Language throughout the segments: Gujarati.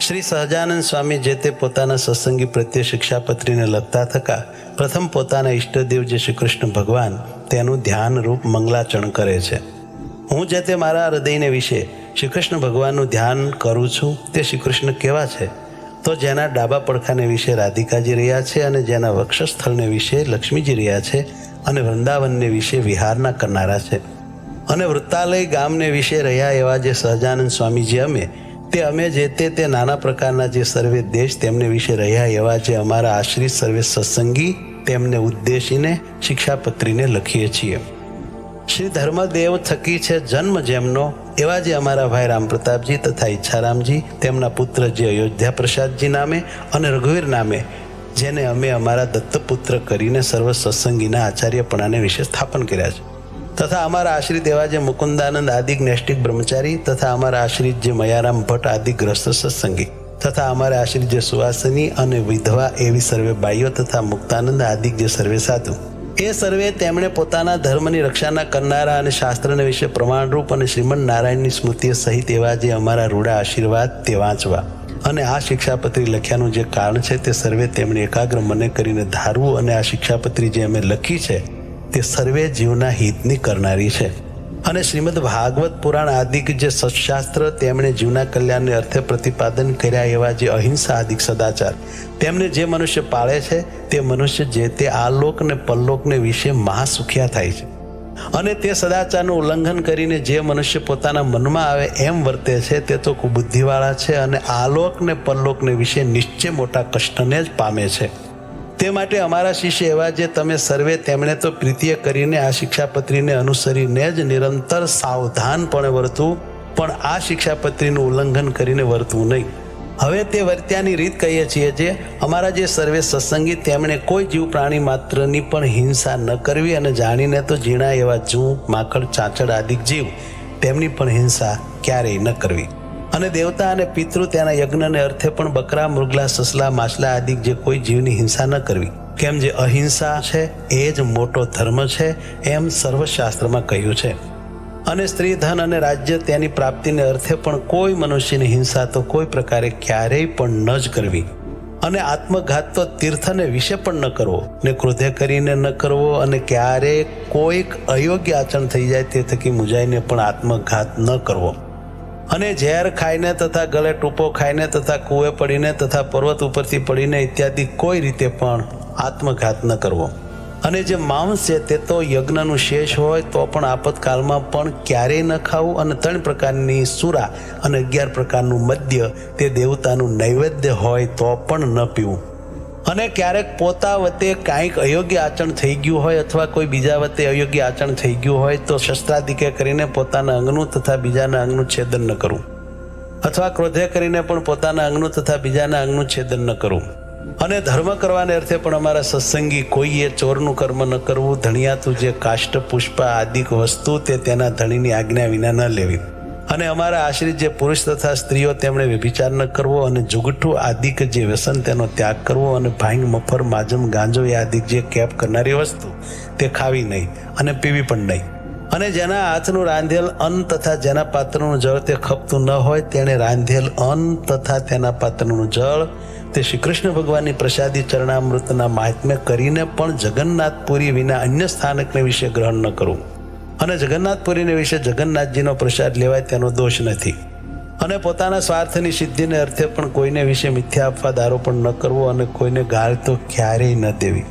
શ્રી સહજાનંદ સ્વામી જે તે પોતાના સત્સંગી પ્રત્યે શિક્ષાપત્રીને લખતા થકા પ્રથમ પોતાના ઈષ્ટદેવ જે શ્રી કૃષ્ણ ભગવાન તેનું ધ્યાન રૂપ મંગલાચરણ કરે છે. હું જે તે મારા હૃદયને વિશે શ્રી કૃષ્ણ ભગવાનનું ધ્યાન કરું છું તે શ્રી કૃષ્ણ કેવા છે? તો જેના ડાબા પડખાને વિશે રાધિકાજી રહ્યા છે અને જેના વક્ષસ્થળને વિશે લક્ષ્મીજી રહ્યા છે અને વૃંદાવનને વિશે વિહારના કરનારા છે અને વૃત્તાલય ગામને વિશે રહ્યા એવા જે સહજાનંદ સ્વામીજી અમે જે તે નાના પ્રકારના જે સર્વે દેશ તેમને વિશે રહ્યા એવા જે અમારા આશ્રિત સર્વે સત્સંગી તેમને ઉદ્દેશીને શિક્ષાપત્રીને લખીએ છીએ. શ્રી ધર્મદેવ થકી છે જન્મ જેમનો એવા જે અમારા ભાઈ રામપ્રતાપજી તથા ઈચ્છારામજી તેમના પુત્ર જે અયોધ્યા પ્રસાદજી નામે અને રઘુવીર નામે જેને અમે અમારા દત્તપુત્ર કરીને સર્વ સત્સંગીના આચાર્યપણાને વિશે સ્થાપન કર્યા છે તથા અમારા આશ્રિત એવા જે મુકુંદાનંદ આદિક નૈષ્ટિક બ્રહ્મચારી તથા અમારા આશ્રિત જે મયારામ ભટ્ટ આદિ ગ્રસ્ત સત્સંગી તથા અમારા આશ્રિત જે સુવાસની અને વિધવા એવી સર્વે બાઈઓ તથા મુક્તાનંદ આદિક જે સર્વે સાધુ એ સર્વે તેમણે પોતાના ધર્મની રક્ષાના કરનારા અને શાસ્ત્રને વિશે પ્રમાણરૂપ અને શ્રીમદ નારાયણની સ્મૃતિ સહિત એવા જે અમારા રૂડા આશીર્વાદ તે વાંચવા અને આ શિક્ષાપત્રી લખ્યાનું જે કારણ છે તે સર્વે તેમણે એકાગ્ર મને કરીને ધારવું અને આ શિક્ષાપત્રી જે અમે લખી છે તે સર્વે જીવના હિતની કરનારી છે અને શ્રીમદ ભાગવત પુરાણ આદિક જે સત્શાસ્ત્ર તેમણે જીવના કલ્યાણને અર્થે પ્રતિપાદન કર્યા એવા જે અહિંસા આદિક સદાચાર તેમને જે મનુષ્ય પાળે છે તે મનુષ્ય જે તે આલોક ને પરલોકને વિશે મહાસુખ્યા થાય છે અને તે સદાચારનું ઉલ્લંઘન કરીને જે મનુષ્ય પોતાના મનમાં આવે એમ વર્તે છે તે તો કુબુદ્ધિવાળા છે અને આલોક ને પરલોકને વિશે નિશ્ચય મોટા કષ્ટને જ પામે છે. તે માટે અમારા શિષ્ય એવા જે તમે સર્વે તેમણે તો પ્રીતિએ કરીને આ શિક્ષાપત્રીને અનુસરીને જ નિરંતર સાવધાનપણે વર્તવું પણ આ શિક્ષાપત્રીનું ઉલ્લંઘન કરીને વર્તવું નહીં. હવે તે વર્ત્યાની રીત કહીએ છીએ જે અમારા જે સર્વે સત્સંગી તેમણે કોઈ જીવ પ્રાણી માત્રની પણ હિંસા ન કરવી અને જાણીને તો ઝીણા એવા જૂ માકડ ચાંચડ આદિક જીવ તેમની પણ હિંસા ક્યારેય ન કરવી અને દેવતા અને પિતૃ તેના યજ્ઞને અર્થે પણ બકરા મૃગલા સસલા માછલા આદિક જે કોઈ જીવની હિંસા ન કરવી કેમ જે અહિંસા છે એ જ મોટો ધર્મ છે એમ સર્વશાસ્ત્રમાં કહ્યું છે. અને સ્ત્રી ધન અને રાજ્ય તેની પ્રાપ્તિને અર્થે પણ કોઈ મનુષ્યની હિંસા તો કોઈ પ્રકારે ક્યારેય પણ ન જ કરવી અને આત્મઘાત તો તીર્થને વિશે પણ ન કરવો ને ક્રોધે કરીને ન કરવો અને ક્યારેય કોઈક અયોગ્ય આચરણ થઈ જાય તે થકી મુજાઈને પણ આત્મઘાત ન કરવો અને ઝેર ખાઈને તથા ગળે ટૂંપો ખાઈને તથા કૂએ પડીને તથા પર્વત ઉપરથી પડીને ઇત્યાદિ કોઈ રીતે પણ આત્મઘાત ન કરવો અને જે માંસ છે તે તો યજ્ઞનું શેષ હોય તો પણ આપતકાળમાં પણ ક્યારેય ન ખાવું અને 3 પ્રકારની સુરા અને 11 પ્રકારનું મદ્ય તે દેવતાનું નૈવેદ્ય હોય તો પણ ન પીવું અને ક્યારેક પોતા વતે કાંઈક અયોગ્ય આચરણ થઈ ગયું હોય અથવા કોઈ બીજા વતે અયોગ્ય આચરણ થઈ ગયું હોય તો શસ્ત્રાદિકે કરીને પોતાના અંગનું તથા બીજાના અંગનું છેદન ન કરવું અથવા ક્રોધે કરીને પણ પોતાના અંગનું તથા બીજાના અંગનું છેદન ન કરવું અને ધર્મ કરવાને અર્થે પણ અમારા સત્સંગી કોઈએ ચોરનું કર્મ ન કરવું ધણિયાતું જે કાષ્ટ પુષ્પ આદિક વસ્તુ તે તેના ધણીની આજ્ઞા વિના ન લેવી અને અમારા આશ્રિત જે પુરુષ તથા સ્ત્રીઓ તેમણે વ્યભિચાર ન કરવો અને જુગઠ્ઠું આદિક જે વ્યસન તેનો ત્યાગ કરવો અને ભાંગ મફર માજમ ગાંજો એ આદિક જે કેપ કરનારી વસ્તુ તે ખાવી નહીં અને પીવી પણ નહીં અને જેના હાથનું રાંધેલ અન્ન તથા જેના પાત્રનું જળ તે ખપતું ન હોય તેણે રાંધેલ અન્ન તથા તેના પાત્રનું જળ તે શ્રી કૃષ્ણ ભગવાનની પ્રસાદી ચરણામૃતના મહાત્મ્ય કરીને પણ જગન્નાથપુરી વિના અન્ય સ્થાનકને વિશે ગ્રહણ ન કરવું અને જગન્નાથપુરીને વિશે જગન્નાથજીનો પ્રસાદ લેવાય તેનો દોષ નથી અને પોતાના સ્વાર્થની સિદ્ધિને અર્થે પણ કોઈને વિશે મિથ્યા અપવાદ આરોપણ ન કરવો અને કોઈને ગાળ તો ક્યારેય ન દેવી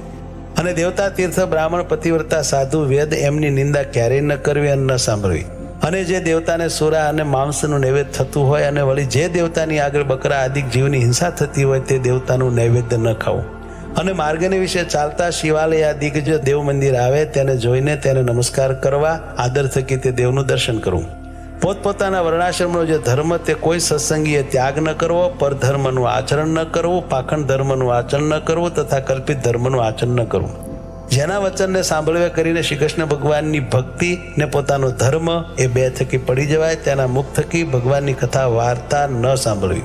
અને દેવતા તીર્થ બ્રાહ્મણ પતિવ્રતા સાધુ વેદ એમની નિંદા ક્યારેય ન કરવી અને ન સાંભળવી અને જે દેવતાને સુરા અને માંસનું નૈવેદ્ય થતું હોય અને વળી જે દેવતાની આગળ બકરા આદિક જીવની હિંસા થતી હોય તે દેવતાનું નૈવેદ્ય ન ખાવું અને માર્ગને વિશે ચાલતા શિવાલય આદિક જે દેવ મંદિર આવે તેને જોઈને તેને નમસ્કાર કરવા આદર થકી તે દેવનું દર્શન કરવું પોતપોતાના વર્ણાશ્રમનો જે ધર્મ તે કોઈ સત્સંગીએ ત્યાગ ન કરવો પરધર્મનું આચરણ ન કરવું પાખંડ ધર્મનું આચરણ ન કરવું તથા કલ્પિત ધર્મનું આચરણ ન કરવું જેના વચનને સાંભળવે કરીને શ્રી કૃષ્ણ ભગવાનની ભક્તિ ને પોતાનો ધર્મ એ 2 થકી પડી જવાય તેના મુખ થકી ભગવાનની કથા વાર્તા ન સાંભળવી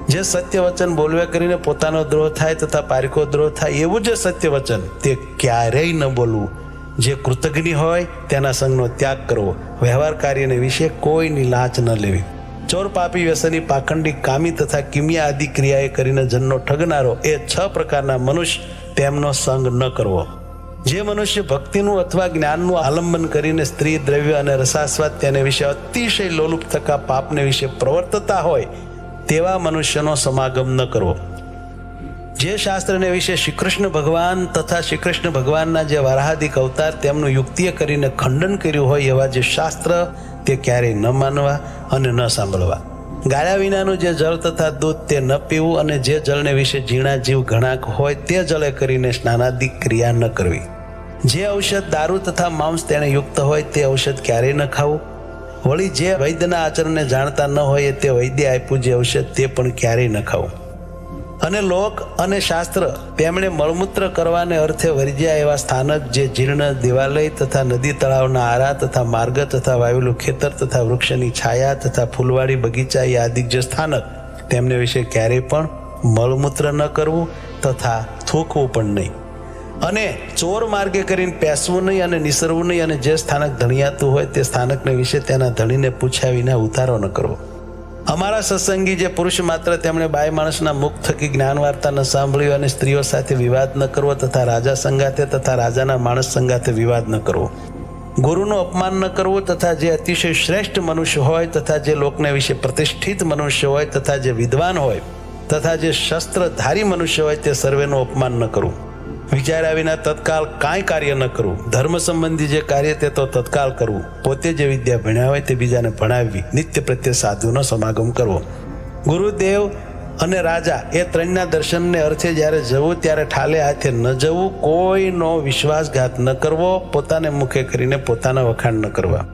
જે સત્ય વચન બોલવે કરીને પોતાનો દ્રોહ થાય તથા પારિકો દ્રોહ થાય એવું જે સત્ય વચન તે ક્યારેય ન બોલવું જે કૃતજ્ઞ હોય તેના સંગનો ત્યાગ કરવો વ્યવહાર કાર્યને વિશે કોઈની લાંચ ન લેવી ચોર, પાપી, વ્યસની, પાખંડી, કામી તથા કિમિયા આદિ ક્રિયાએ કરીને જનનો ઠગનારો, એ 6 પ્રકારના મનુષ્ય તેમનો સંગ ન કરવો. જે મનુષ્ય ભક્તિનું અથવા જ્ઞાનનું આલંબન કરીને સ્ત્રી, દ્રવ્ય અને રસાસ્વાદ તેને વિશે અતિશય લોલુપ થકા પાપને વિશે પ્રવર્તતા હોય તેવા મનુષ્યનો સમાગમ ન કરવો. જે શાસ્ત્રને વિશે શ્રી કૃષ્ણ ભગવાન તથા શ્રી કૃષ્ણ ભગવાનના જે વારાહાદિક અવતાર તેમનું યુક્તિએ કરીને ખંડન કર્યું હોય એવા જે શાસ્ત્ર, તે ક્યારેય ન માનવા અને ન સાંભળવા. ગાળ્યા વિનાનું જે જળ તથા દૂધ તે ન પીવું, અને જે જળને વિશે ઝીણા જીવ ઘણાક હોય તે જળે કરીને સ્નાનાદિક ક્રિયા ન કરવી. જે ઔષધ, દારૂ તથા માંસ તેને યુક્ત હોય તે ઔષધ ક્યારેય ન ખાવું. વળી જે વૈદ્યના આચરણને જાણતા ન હોય તે વૈદ્ય આપ્યું જે ઔષધ તે પણ ક્યારેય ન ખાવું. અને લોક અને શાસ્ત્ર તેમણે મળમૂત્ર કરવાને અર્થે વર્જ્યા એવા સ્થાનક, જે જીર્ણ દેવાલય તથા નદી તળાવના આરા તથા માર્ગ તથા વાવેલું ખેતર તથા વૃક્ષની છાયા તથા ફૂલવાડી બગીચા એ આદિક જે સ્થાનક, તેમને વિશે ક્યારેય પણ મળમૂત્ર ન કરવું તથા થૂકવું પણ નહીં. અને ચોર માર્ગે કરીને પેસવું નહીં અને નિસરવું નહીં. અને જે સ્થાનક ધણિયાતું હોય તે સ્થાનકને વિશે તેના ધણીને પૂછ્યા વિના ઉતારો ન કરવો. અમારા સત્સંગી જે પુરુષ માત્ર તેમણે બાય માણસના મુખ થકી જ્ઞાન વાર્તા ન સાંભળ્યું, અને સ્ત્રીઓ સાથે વિવાદ ન કરવો તથા રાજા સંગાથે તથા રાજાના માણસ સંગાથે વિવાદ ન કરવો. ગુરુનું અપમાન ન કરવું તથા જે અતિશય શ્રેષ્ઠ મનુષ્ય હોય તથા જે લોકને વિશે પ્રતિષ્ઠિત મનુષ્ય હોય તથા જે વિદ્વાન હોય તથા જે શસ્ત્રધારી મનુષ્ય હોય તે સર્વેનું અપમાન ન કરવું. વિચાર્યા વિના તત્કાળ કાંઈ કાર્ય ન કરવું. ધર્મ સંબંધી જે કાર્ય તે તો તત્કાળ કરવું. પોતે જે વિદ્યા ભણ્યા હોય તે બીજાને ભણાવવી. નિત્ય પ્રત્યે સાધુનો સમાગમ કરવો. ગુરુદેવ અને રાજા એ ત્રણના દર્શનને અર્થે જ્યારે જવું ત્યારે ઠાલે હાથે ન જવું. કોઈનો વિશ્વાસઘાત ન કરવો. પોતાને મુખે કરીને પોતાના વખાણ ન કરવા.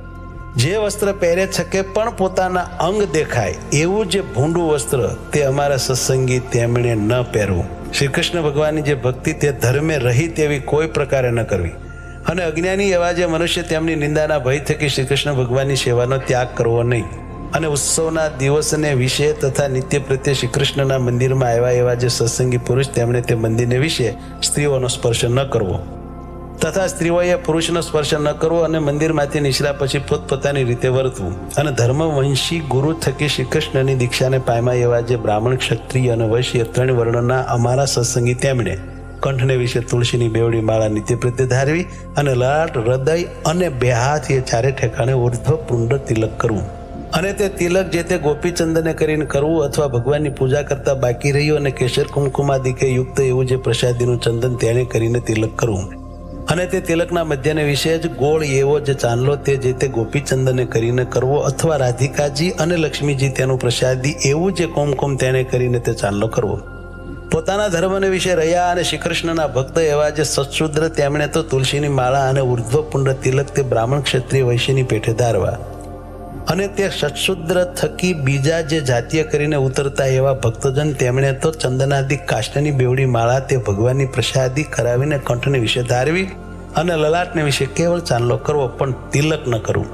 જે વસ્ત્ર પહેરે છકે પણ પોતાના અંગ દેખાય એવું જે ભૂંડું વસ્ત્ર તે અમારા સત્સંગી તેમણે ન પહેરવું. શ્રી કૃષ્ણ ભગવાનની જે ભક્તિ તે ધર્મે રહી તેવી કોઈ પ્રકારે ન કરવી. અને અજ્ઞાની એવા જે મનુષ્ય તેમની નિંદાના ભય થકી શ્રી કૃષ્ણ ભગવાનની સેવાનો ત્યાગ કરવો નહીં. અને ઉત્સવના દિવસને વિશે તથા નિત્ય પ્રત્યે શ્રી કૃષ્ણના મંદિરમાં આવ્યા એવા જે સત્સંગી પુરુષ તેમણે તે મંદિરને વિશે સ્ત્રીઓનો સ્પર્શ ન કરવો તથા સ્ત્રીઓએ પુરુષનો સ્પર્શ ન કરવો. અને મંદિરમાંથી નીકળ્યા પછી પોતપોતાની રીતે વર્તવું. અને ધર્મવંશી ગુરુ થકી શ્રી કૃષ્ણની દીક્ષાને પામ્યા એવા જે બ્રાહ્મણ, ક્ષત્રિય અને વૈશ્ય 3 વર્ણના અમારા સત્સંગી તેમણે કંઠને વિશે તુલસીની બેવડી માળા નિત્ય પ્રત્યે ધારવી. અને લાટ, હૃદય અને 2 હાથ એ ચારે ઠેકાણે ઉર્ધ્વ પુંડ તિલક કરવું. અને તે તિલક જે તે ગોપીચંદને કરીને કરવું અથવા ભગવાનની પૂજા કરતા બાકી રહ્યું અને કેસર કુમકુમાદિકે યુક્ત એવું જે પ્રસાદીનું ચંદન તેને કરીને તિલક કરવું. અને તે તિલકના મધ્યને વિશે જ ગોળ એવો જે ચાંદલો તે જે તે ગોપીચંદને કરીને કરવો અથવા રાધિકાજી અને લક્ષ્મીજી તેનું પ્રસાદી એવું જે કુમકુમ તેને કરીને તે ચાંદલો કરવો. પોતાના ધર્મને વિશે રહ્યા અને શ્રી કૃષ્ણના ભક્ત એવા જે સત્શુદ્ર તેમણે તો તુલસીની માળા અને ઉર્ધ્વપુંડ તિલક તે બ્રાહ્મણ, ક્ષત્રિય, વૈશ્યની પેઠે ધારવા. અને તે સત્શુદ્ર થકી બીજા જે જાતીય કરીને ઉતરતા એવા ભક્તજન તેમણે તો ચંદનાદિક કાષ્ટની બેવડી માળા તે ભગવાનની પ્રસાદી કરાવીને કંઠને વિશે ધારવી. અને લલાટને વિશે કેવળ ચાંદલો કરવો પણ તિલક ન કરવું.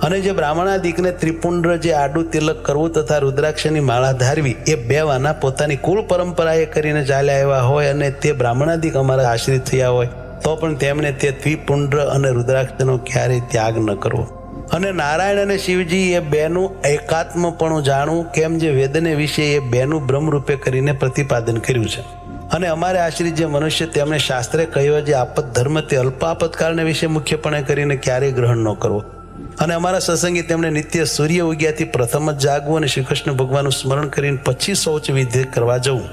અને જે બ્રાહ્મણાદિકને ત્રિપુંડ જે આડું તિલક કરવું તથા રુદ્રાક્ષની માળા ધારવી એ 2 વાના પોતાની કુલ પરંપરાએ કરીને ચાલ્યા આવ્યા હોય અને તે બ્રાહ્મણાદિક અમારા આશ્રિત થયા હોય તો પણ તેમણે તે ત્રિપુંડ અને રુદ્રાક્ષનો ક્યારેય ત્યાગ ન કરવો. અને નારાયણ અને શિવજી એ 2નું એકાત્મપણું જાણવું, કેમ જે વેદને વિશે એ 2નું બ્રહ્મરૂપે કરીને પ્રતિપાદન કર્યું છે. અને અમારે આશ્રિત જે મનુષ્ય તેમણે શાસ્ત્રે કહ્યો જે આપત ધર્મ તે અલ્પ આપતકાળને વિશે મુખ્યપણે કરીને ક્યારેય ગ્રહણ ન કરવો. અને અમારા સત્સંગી તેમણે નિત્ય સૂર્ય ઉગ્યાથી પ્રથમ જ જાગવું અને શ્રી કૃષ્ણ ભગવાનનું સ્મરણ કરીને પછી શૌચ વિધિ કરવા જવું.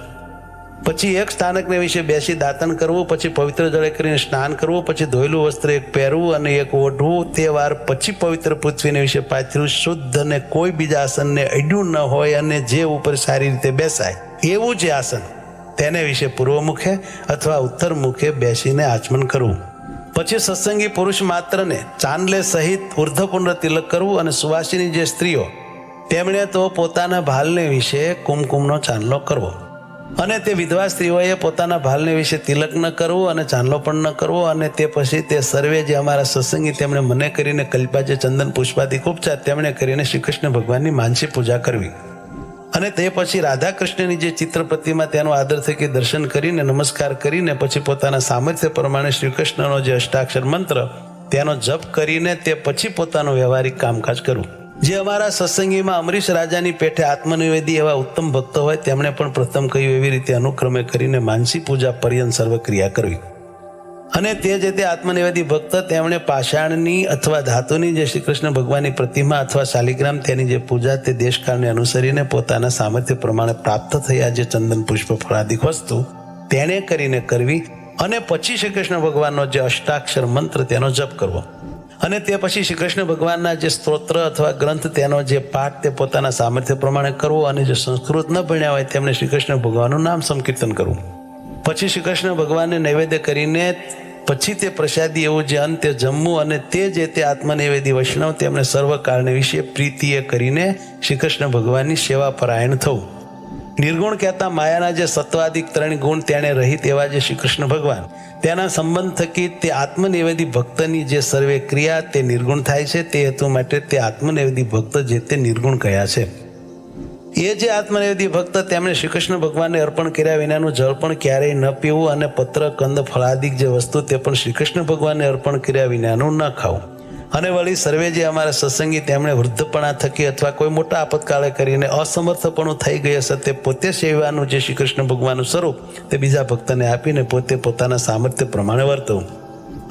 પછી એક સ્થાનકને વિશે બેસી દાતન કરવું, પછી પવિત્ર જળે કરીને સ્નાન કરવું, પછી ધોયેલું વસ્ત્ર એક પહેરવું અને એક ઓઢવું. તે વાર પછી પવિત્ર પૃથ્વીને વિશે પાથર્યું શુદ્ધ અને કોઈ બીજા આસનને અડ્યું ન હોય અને જે ઉપર સારી રીતે બેસાય એવું જે આસન તેને વિશે પૂર્વ મુખે અથવા ઉત્તર મુખે બેસીને આચમન કરવું. પછી સત્સંગી પુરુષ માત્રને ચાંદલે સહિત ઉર્ધ્વપુંડ તિલક કરવું. અને સુવાસિની જે સ્ત્રીઓ તેમણે તો પોતાના ભાલને વિશે કુમકુમનો ચાંદલો કરવો. અને તે વિધવા સ્ત્રીઓએ પોતાના ભાલને વિશે તિલક ન કરવું અને ચાંદલો પણ ન કરવો. અને તે પછી તે સર્વે જે અમારા સત્સંગી તેમણે મને કરીને કલ્પા જે ચંદન પુષ્પાદિક ઉપચાર તેમણે કરીને શ્રી કૃષ્ણ ભગવાનની માનસી પૂજા કરવી. અને તે પછી રાધા કૃષ્ણની જે ચિત્ર પ્રતિમા તેનો આદર થકી દર્શન કરીને નમસ્કાર કરીને પછી પોતાના સામર્થ્ય પ્રમાણે શ્રી કૃષ્ણનો જે અષ્ટાક્ષર મંત્ર તેનો જપ કરીને તે પછી પોતાનું વ્યવહારિક કામકાજ કરવું. જે અમારા સત્સંગીમાં અમરીશ રાજાની પેઠે આત્મનિવેદી એવા ઉત્તમ ભક્તો હોય તેમણે પણ પ્રથમ કહ્યું એવી રીતે અનુક્રમે કરીને માનસી પૂજા પર્યંત સર્વ ક્રિયા કરવી. અને તે જે તે આત્મનિવેદી ભક્ત તેમણે પાષાણની અથવા ધાતુની જે શ્રી કૃષ્ણ ભગવાનની પ્રતિમા અથવા શાલિગ્રામ તેની જે પૂજા તે દેશકાળને અનુસરીને પોતાના સામર્થ્ય પ્રમાણે પ્રાપ્ત થયા જે ચંદન પુષ્પ ફળાદિક વસ્તુ તેણે કરીને કરવી. અને પછી શ્રી કૃષ્ણ ભગવાનનો જે અષ્ટાક્ષર મંત્ર તેનો જપ કરવો. અને તે પછી શ્રી કૃષ્ણ ભગવાનના જે સ્તોત્ર અથવા ગ્રંથ તેનો જે પાઠ તે પોતાના સામર્થ્ય પ્રમાણે કરવો. અને જે સંસ્કૃત ન ભણ્યા હોય તેમને શ્રી કૃષ્ણ ભગવાનનું નામ સંકીર્તન કરવું. પછી શ્રી કૃષ્ણ ભગવાનને નૈવેદ્ય કરીને પછી તે પ્રસાદી એવું જે અંતે જમવું. અને તે જે તે આત્મનિવેદી વૈષ્ણવ તેમને સર્વકાળને વિશે પ્રીતિએ કરીને શ્રી કૃષ્ણ ભગવાનની સેવા પરાયણ થવું. નિર્ગુણ કહેતા માયાના જે સત્વાદિક 3 ગુણ તેણે રહિત એવા જે શ્રી કૃષ્ણ ભગવાન તેના સંબંધ થકી તે આત્મનિવેદી ભક્તની જે સર્વે ક્રિયા તે નિર્ગુણ થાય છે. તે હેતુ માટે તે આત્મનિવેદી ભક્ત જે તે નિર્ગુણ કયા છે. એ જે આત્મનિવેદી ભક્ત તેમણે શ્રી કૃષ્ણ ભગવાનને અર્પણ કર્યા વિનાનું જળ પણ ક્યારેય ન પીવું. અને પત્ર કંદ ફળાદિક જે વસ્તુ તે પણ શ્રી કૃષ્ણ ભગવાનને અર્પણ કર્યા વિનાનું ન ખાવું. અને વળી સર્વે જે અમારા સત્સંગી તેમણે વૃદ્ધપણા થકી અથવા કોઈ મોટા આપતકાળે કરીને અસમર્થપણું થઈ ગઈ હશે તે પોતે સેવાનું જે શ્રી કૃષ્ણ ભગવાનનું સ્વરૂપ તે બીજા ભક્તને આપીને પોતે પોતાના સામર્થ્ય પ્રમાણે વર્તવું.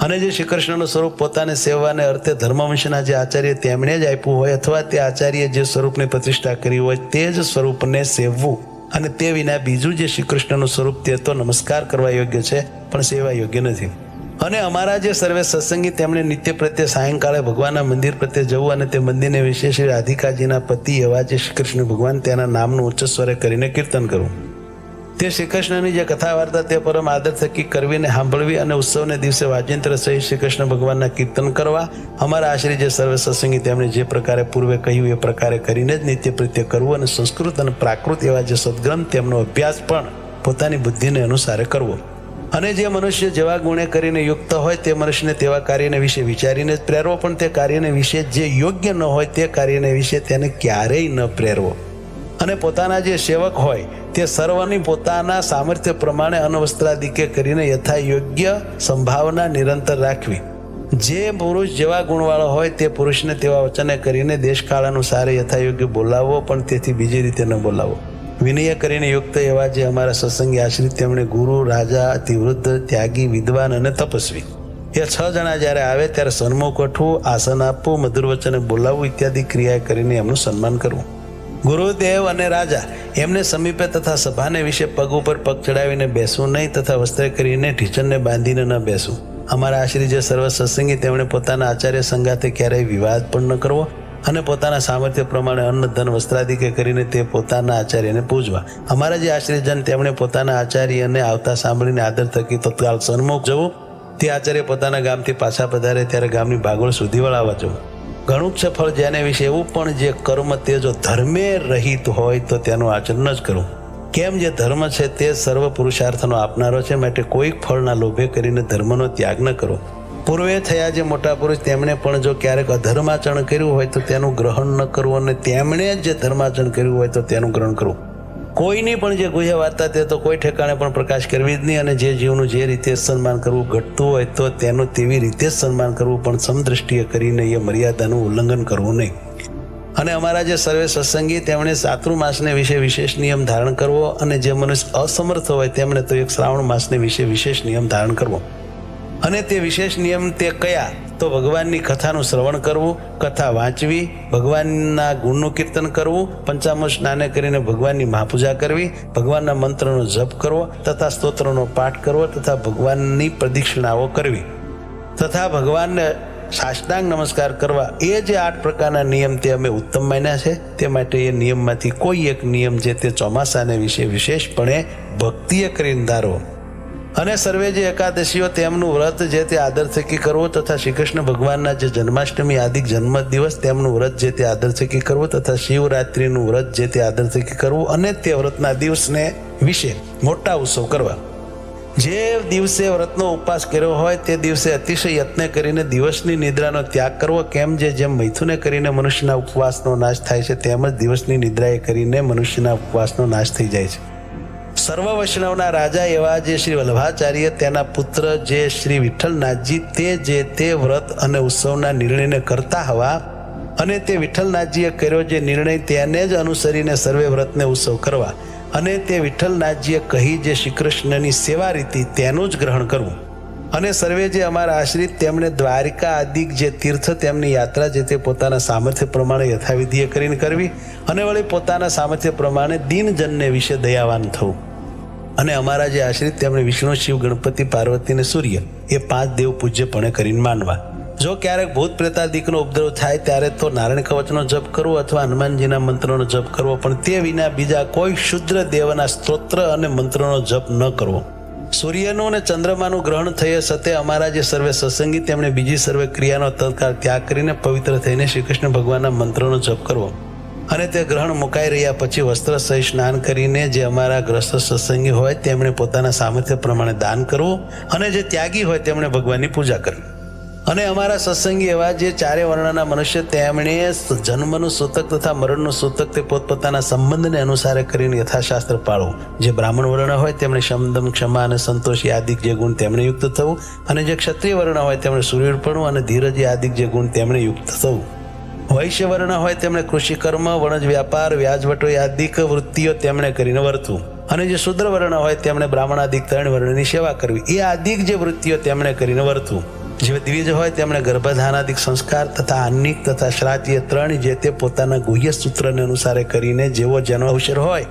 અને જે શ્રી કૃષ્ણનું સ્વરૂપ પોતાને સેવાને અર્થે ધર્મવંશના જે આચાર્ય તેમણે જ આપ્યું હોય અથવા તે આચાર્ય જે સ્વરૂપની પ્રતિષ્ઠા કરી હોય તે જ સ્વરૂપને સેવવું. અને તે વિના બીજું જે શ્રી કૃષ્ણનું સ્વરૂપ તે તો નમસ્કાર કરવા યોગ્ય છે પણ સેવા યોગ્ય નથી. અને અમારા જે સર્વે સત્સંગી તેમણે નિત્ય પ્રત્યે સાયંકાળે ભગવાનના મંદિર પ્રત્યે જવું. અને તે મંદિરને વિશે શ્રી રાધિકાજીના પતિ એવા જે શ્રી કૃષ્ણ ભગવાન તેના નામનું ઉચ્ચ સ્વરે કરીને કીર્તન કરવું. તે શ્રી કૃષ્ણની જે કથા વાર્તા તે પરમ આદર થકી કરવીને સાંભળવી. અને ઉત્સવને દિવસે વાજિંત્ર સહિત શ્રી કૃષ્ણ ભગવાનના કીર્તન કરવા. અમારા આશ્રી જે સર્વે સત્સંગી તેમણે જે પ્રકારે પૂર્વે કહ્યું એ પ્રકારે કરીને જ નિત્ય પ્રત્યે કરવું. અને સંસ્કૃત અને પ્રાકૃત એવા જે સદગ્રંથ તેમનો અભ્યાસ પણ પોતાની બુદ્ધિને અનુસારે કરવો. અને જે મનુષ્ય જેવા ગુણે કરીને યુક્ત હોય તે મનુષ્યને તેવા કાર્યને વિશે વિચારીને જ પ્રેરવો. પણ તે કાર્યને વિશે જે યોગ્ય ન હોય તે કાર્યને વિશે તેને ક્યારેય ન પ્રેરવો. અને પોતાના જે સેવક હોય તે સર્વની પોતાના સામર્થ્ય પ્રમાણે અનવસ્ત્રાદિકે કરીને યથા યોગ્ય સંભાવના નિરંતર રાખવી. જે પુરુષ જેવા ગુણવાળો હોય તે પુરુષને તેવા વચને કરીને દેશકાળ અનુસારે યથા યોગ્ય બોલાવવો. પણ તેથી બીજી રીતે ન બોલાવવો. વિનય કરીને યુક્ત એવા જે અમારા સત્સંગી આશ્રિત તેમણે ગુરુ, રાજા, અતિવૃદ્ધ, ત્યાગી, વિદ્વાન અને તપસ્વી એ 6 જણા જ્યારે આવે ત્યારે સન્મુખ ઉઠવું, આસન આપવું, મધુર વચને બોલાવવું ઇત્યાદિ ક્રિયા કરીને એમનું સન્માન કરવું. ગુરુદેવ અને રાજા એમને સમીપે તથા સભાને વિશે પગ ઉપર પગ ચડાવીને બેસવું નહીં. તથા વસ્ત્ર કરીને ઢીચણને બાંધીને ન બેસવું. અમારા આશ્રિત જે સર્વ સત્સંગી તેમણે પોતાના આચાર્ય સંગાથે ક્યારેય વિવાદ પણ ન કરવો. અને પોતાના સામર્થ્ય પ્રમાણે અન્ન ધન વસ્ત્રાદિકે કરીને તે પોતાના આચાર્યને પૂજવા. અમારા જે આશ્રયજન તેમણે પોતાના આચાર્યને આવતા સાંભળીને આદર થકી તત્કાળ સન્મુખ જવું. તે આચાર્ય પોતાના ગામથી પાછા પધારે ત્યારે ગામની ભાગોળ સુધી વળાવવા જવું. ઘણું જ સફળ જેને વિશે એવું પણ જે કર્મ તે જો ધર્મે રહિત હોય તો તેનું આચરણ જ કરવું. કેમ જે ધર્મ છે તે સર્વ પુરુષાર્થનો આપનારો છે. માટે કોઈક ફળના લોભે કરીને ધર્મનો ત્યાગ ન કરો. પૂર્વે થયા જે મોટા પુરુષ તેમણે પણ જો ક્યારેક અધર્માચરણ કર્યું હોય તો તેનું ગ્રહણ ન કરવું. અને તેમણે જે ધર્માચરણ કર્યું હોય તો તેનું ગ્રહણ કરવું. કોઈની પણ જે ગુહ્ય વાર્તા તે તો કોઈ ઠેકાણે પણ પ્રકાશ કરવી જ નહીં. અને જે જીવનું જે રીતે સન્માન કરવું ઘટતું હોય તો તેનું તેવી રીતે જ સન્માન કરવું. પણ સમદ્રષ્ટિએ કરીને એ મર્યાદાનું ઉલ્લંઘન કરવું નહીં. અને અમારા જે સર્વે સત્સંગી તેમણે ચાતુર્માસને વિશે વિશેષ નિયમ ધારણ કરવો. અને જે મનુષ્ય અસમર્થ હોય તેમણે તો એક શ્રાવણ માસને વિશે વિશેષ નિયમ ધારણ કરવો. અને તે વિશેષ નિયમ તે કયા તો ભગવાનની કથાનું શ્રવણ કરવું, કથા વાંચવી, ભગવાનના ગુણનું કીર્તન કરવું, પંચામૃત સ્નાને કરીને ભગવાનની મહાપૂજા કરવી, ભગવાનના મંત્રનો જપ કરવો તથા સ્તોત્રનો પાઠ કરવો તથા ભગવાનની પ્રદક્ષિણાઓ કરવી તથા ભગવાનને સાષ્ટાંગ નમસ્કાર કરવા. એ જે 8 પ્રકારના નિયમ તે અમે ઉત્તમ માન્યા છે. તે માટે એ નિયમમાંથી કોઈ એક નિયમ જે તે ચોમાસાને વિશે વિશેષપણે ભક્તિએ કરીને ધારવો. અને સર્વે જે એકાદશીઓ તેમનું વ્રત જે તે આદર થકી કરવું તથા શ્રી કૃષ્ણ ભગવાનના જે જન્માષ્ટમી આદિ જન્મ દિવસ તેમનું વ્રત જે તે આદર થકી કરવું તથા શિવરાત્રિનું વ્રત જે તે આદર થકી કરવું. અને તે વ્રતના દિવસને વિશે મોટા ઉત્સવ કરવા. જે દિવસે વ્રતનો ઉપવાસ કર્યો હોય તે દિવસે અતિશય યત્ન કરીને દિવસની નિદ્રાનો ત્યાગ કરવો. કેમ જેમ મૈથુને કરીને મનુષ્યના ઉપવાસનો નાશ થાય છે તેમ જ દિવસની નિદ્રાએ કરીને મનુષ્યના ઉપવાસનો નાશ થઈ જાય છે. સર્વ વૈષ્ણવના રાજા એવા જે શ્રી વલ્લભાચાર્ય તેના પુત્ર જે શ્રી વિઠ્ઠલનાથજી તે જે તે વ્રત અને ઉત્સવના નિર્ણયને કરતા હવા અને તે વિઠ્ઠલનાથજીએ કર્યો જે નિર્ણય તેને જ અનુસરીને સર્વે વ્રતને ઉત્સવ કરવા અને તે વિઠ્ઠલનાથજીએ કહી જે શ્રી કૃષ્ણની સેવા રીતિ તેનું જ ગ્રહણ કરવું અને સર્વે જે અમારા આશ્રિત તેમણે દ્વારિકા આદિક જે તીર્થ તેમની યાત્રા જે તે પોતાના સામર્થ્ય પ્રમાણે યથાવિધિએ કરીને કરવી અને વળી પોતાના સામર્થ્ય પ્રમાણે દીનજનને વિશે દયાવાન થવું અને અમારા જે આશ્રિત તેમણે વિષ્ણુ શિવ ગણપતિ પાર્વતી અને સૂર્ય એ 5 દેવ પૂજ્યપણે કરીને માનવા. જો ક્યારેક ભૂત પ્રેતાદિકનો ઉપદ્રવ થાય ત્યારે તો નારાયણ કવચનો જપ કરવો અથવા હનુમાનજીના મંત્રોનો જપ કરવો, પણ તે વિના બીજા કોઈ શુદ્ર દેવના સ્તોત્ર અને મંત્રોનો જપ ન કરવો. સૂર્યનું અને ચંદ્રમાનું ગ્રહણ થયે સતે અમારા જે સર્વે સત્સંગી તેમણે બીજી સર્વે ક્રિયાનો તત્કાળ ત્યાગ કરીને પવિત્ર થઈને શ્રી કૃષ્ણ ભગવાનના મંત્રોનો જપ કરવો અને તે ગ્રહણ મુકાઈ રહ્યા પછી વસ્ત્ર સહિત સ્નાન કરીને જે અમારા ગ્રસ્ત સત્સંગી હોય તેમણે પોતાના સામર્થ્ય પ્રમાણે દાન કરવું અને જે ત્યાગી હોય તેમણે ભગવાનની પૂજા કરવી. અને અમારા સત્સંગી એવા જે 4 વર્ણના મનુષ્ય તેમણે જન્મનું સૂતક તથા મરણનું સૂતક તે પોતપોતાના સંબંધને અનુસારે કરીને યથાશાસ્ત્ર પાળવું. જે બ્રાહ્મણ વર્ણ હોય તેમણે શમદમ ક્ષમા અને સંતોષી આદિક જે ગુણ તેમણે યુક્ત થવું અને જે ક્ષત્રિય વર્ણ હોય તેમણે સૂર્યપણું અને ધીરજી આદિક જે ગુણ તેમણે યુક્ત થવું. વૈશ્ય વર્ણ હોય તેમણે કૃષિ કર્મ, વણજ વ્યાપાર, વ્યાજવટો આદિક વૃત્તિઓ તેમણે કરીને વર્તવું અને જે શુદ્ર વર્ણ હોય તેમણે બ્રાહ્મણાદિક 3 વર્ણની સેવા કરવી એ આદિક જે વૃત્તિઓ તેમણે કરીને વર્તવું. જે દ્વિજ હોય તેમણે ગર્ભધાનાદિક સંસ્કાર તથા આન્નિક તથા શ્રાદ્ધ 3 જે તે પોતાના ગુહ્ય સૂત્રને અનુસારે કરીને જેવો જેનો અવસર હોય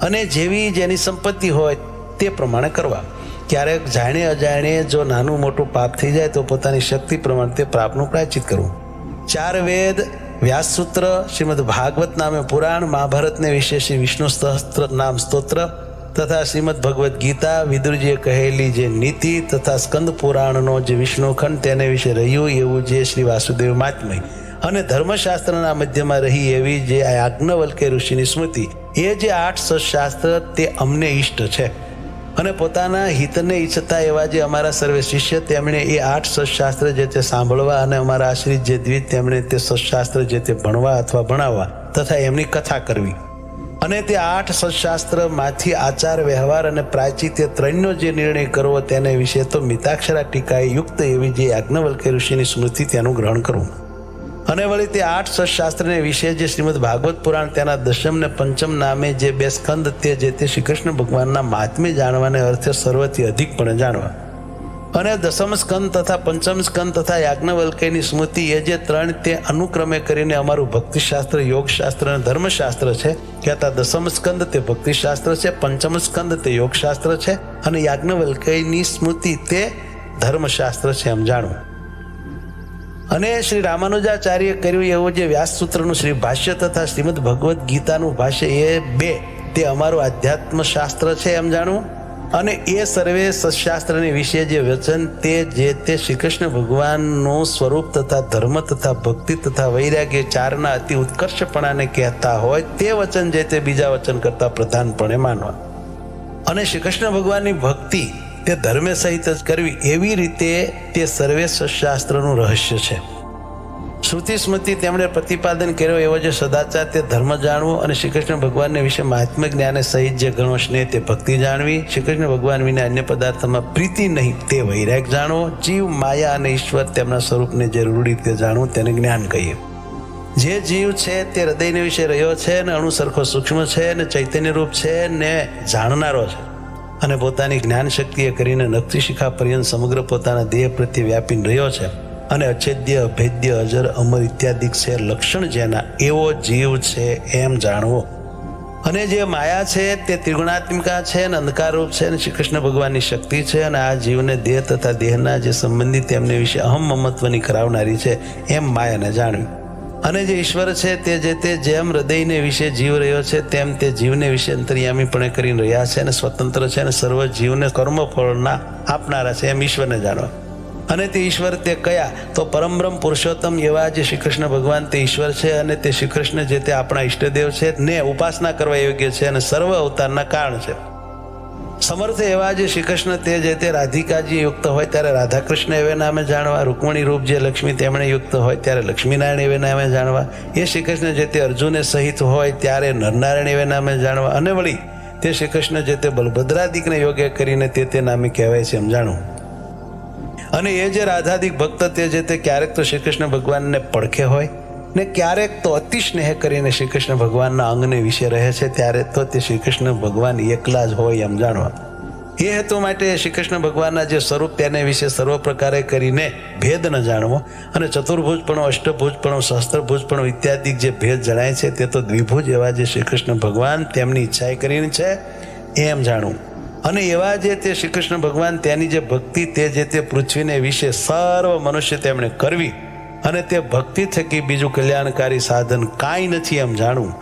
અને જેવી જેની સંપત્તિ હોય તે પ્રમાણે કરવા. ક્યારેક જાણે અજાણે જો નાનું મોટું પાપ થઈ જાય તો પોતાની શક્તિ પ્રમાણે તે પાપનું પ્રાયશ્ચિત કરવું. 4 વેદ, વ્યાસસૂત્ર, શ્રીમદ ભાગવત નામે પુરાણ, મહાભારતને વિશે શ્રી વિષ્ણુ સહસ્ત્ર નામ સ્તોત્ર તથા શ્રીમદ ભગવદ્ ગીતા, વિદુરજીએ કહેલી જે નીતિ તથા સ્કંદ પુરાણનો જે વિષ્ણુખંડ તેને વિશે રહ્યું એવું જે શ્રી વાસુદેવ મહાત્મય અને ધર્મશાસ્ત્રના મધ્યમાં રહી એવી જે યાજ્ઞવલ્ક્ય ઋષિની સ્મૃતિ એ જે 8 સત્શાસ્ત્ર તે અમને ઈષ્ટ છે. અને પોતાના હિતને ઈચ્છતા એવા જે અમારા સર્વે શિષ્ય તેમણે એ 8 સત્શાસ્ત્ર જે તે સાંભળવા અને અમારા આશ્રિત જે દ્વિજ તેમણે તે સત્શાસ્ત્ર જે તે ભણવા અથવા ભણાવવા તથા એમની કથા કરવી અને તે 8 સત્શાસ્ત્રમાંથી આચાર વ્યવહાર અને પ્રાયશ્ચિત્ય 3નો જે નિર્ણય કરવો તેને વિશે તો મિતાક્ષરા ટીકાએ યુક્ત એવી જે યાજ્ઞવલ્ક્ય ઋષિની સ્મૃતિ તેનું ગ્રહણ કરવું. અને વળી તે 8 સત્શાસ્ત્રને વિશે જે શ્રીમદ ભાગવત પુરાણ તેના 10મ ને 5મ નામે જે 2 સ્કંદ તે જે તે શ્રી કૃષ્ણ ભગવાનના મહાત્મ્ય જાણવાને અર્થે સર્વથી અધિકપણે જાણવા અને 10મ સ્કંદ તથા 5મ સ્કંદ તથા યાજ્ઞવલ્ક્યની સ્મૃતિ એ જે 3 તે અનુક્રમે કરીને અમારું ભક્તિશાસ્ત્ર, યોગશાસ્ત્ર અને ધર્મશાસ્ત્ર છે. કહેતા 10મ સ્કંદ તે ભક્તિશાસ્ત્ર છે, 5મ સ્કંદ તે યોગશાસ્ત્ર છે અને યાજ્ઞવલ્ક્યની સ્મૃતિ તે ધર્મશાસ્ત્ર છે એમ જાણવું. અને શ્રી રામાનુજાચાર્ય કર્યું એવું જે વ્યાસસૂત્રનું શ્રી ભાષ્ય તથા શ્રીમદ ભગવદ્ ગીતાનું ભાષ્ય એ 2 તે અમારું આધ્યાત્મ શાસ્ત્ર છે એમ જાણવું. અને એ સર્વે સત્શાસ્ત્રની વિશે જે વચન તે જે તે શ્રી કૃષ્ણ ભગવાનનું સ્વરૂપ તથા ધર્મ તથા ભક્તિ તથા વૈરાગ્ય 4ના અતિ ઉત્કર્ષપણાને કહેતા હોય તે વચન જે તે બીજા વચન કરતા પ્રધાનપણે માનવા. અને શ્રી કૃષ્ણ ભગવાનની ભક્તિ તે ધર્મે સહિત જ કરવી એવી રીતે તે સર્વે સત્શાસ્ત્રનું રહસ્ય છે. શ્રુતિ સ્મૃતિ તેમણે પ્રતિપાદન કર્યો એવો જે સદાચાર તે ધર્મ જાણવો અને શ્રી કૃષ્ણ ભગવાનને વિશે મહાત્મ્ય જ્ઞાને સહિત જે ગણો સ્નેહ તે ભક્તિ જાણવી. શ્રી કૃષ્ણ ભગવાન વિના અન્ય પદાર્થમાં પ્રીતિ નહીં તે વૈરાગ જાણવો. જીવ, માયા અને ઈશ્વર તેમના સ્વરૂપને જે રૂઢ રીતે જાણવું તેને જ્ઞાન કહીએ. જે જીવ છે તે હૃદયને વિશે રહ્યો છે ને અણુ સરખો સૂક્ષ્મ છે ને ચૈતન્ય રૂપ છે ને જાણનારો છે અને પોતાની જ્ઞાન શક્તિએ કરીને નખથી શિખા પર્યંત સમગ્ર પોતાના દેહ પ્રત્યે વ્યાપીને રહ્યો છે અને અછેદ્ય, અભેદ્ય, અજર, અમર ઇત્યાદિક છે લક્ષણ જેના એવો જીવ છે એમ જાણવો. અને જે માયા છે તે ત્રિગુણાત્મિકા છે અને અંધકારરૂપ છે અને શ્રી કૃષ્ણ ભગવાનની શક્તિ છે અને આ જીવને દેહ તથા દેહના જે સંબંધી તેમને વિશે અહમ મમત્વની કરાવનારી છે એમ માયાને જાણવી. અને જે ઈશ્વર છે તે જે તે જેમ હૃદયને વિશે જીવ રહ્યો છે તેમ તે જીવને વિશે અંતર્યામીપણે કરીને રહ્યા છે અને સ્વતંત્ર છે અને સર્વ જીવને કર્મફળના આપનારા છે એમ ઈશ્વરને જાણવા. અને તે ઈશ્વર તે કયા તો પરમબ્રહ્મ પુરુષોત્તમ એવા જે શ્રી કૃષ્ણ ભગવાન તે ઈશ્વર છે અને તે શ્રી કૃષ્ણ જે તે આપણા ઈષ્ટદેવ છે ને ઉપાસના કરવા યોગ્ય છે અને સર્વ અવતારના કારણ છે. સમર્થ એવા જે શ્રી કૃષ્ણ તે જે તે રાધિકાજી યુક્ત હોય ત્યારે રાધાકૃષ્ણ એવે નામે જાણવા. રૂકમણી રૂપ જે લક્ષ્મી તેમણે યુક્ત હોય ત્યારે લક્ષ્મીનારાયણ એવે નામે જાણવા. એ શ્રી કૃષ્ણ જે તે અર્જુને સહિત હોય ત્યારે નરનારાયણ એવે નામે જાણવા. અને વળી તે શ્રી કૃષ્ણ જે તે બલભદ્રાદિકને યોગ્ય કરીને તે નામે કહેવાય છે એમ જાણવું. અને એ જે રાધાદિક ભક્ત તે જે તે ક્યારેક તો શ્રી કૃષ્ણ ભગવાનને પડખે હોય, ને ક્યારેક તો અતિ સ્નેહ કરીને શ્રી કૃષ્ણ ભગવાનના અંગને વિશે રહે છે, ત્યારે તો તે શ્રી કૃષ્ણ ભગવાન એકલા જ હોય એમ જાણવા. એ હેતુ માટે શ્રી કૃષ્ણ ભગવાનના જે સ્વરૂપ તેને વિશે સર્વ પ્રકારે કરીને ભેદ ન જાણવો, અને ચતુર્ભુજપણો, અષ્ટભુજપણો, સહસ્ત્રભુજપણો ઇત્યાદિ જે ભેદ જણાય છે તે તો દ્વિભુજ એવા જે શ્રી કૃષ્ણ ભગવાન તેમની ઈચ્છાએ કરીને છે એમ જાણવું. અને એવા જે તે શ્રી કૃષ્ણ ભગવાન તેની જે ભક્તિ તે જે તે પૃથ્વીને વિશે સર્વ મનુષ્ય તેમણે કરવી, અને તે ભક્તિ થકી બીજું કલ્યાણકારી સાધન કાંઈ નથી એમ જાણવું.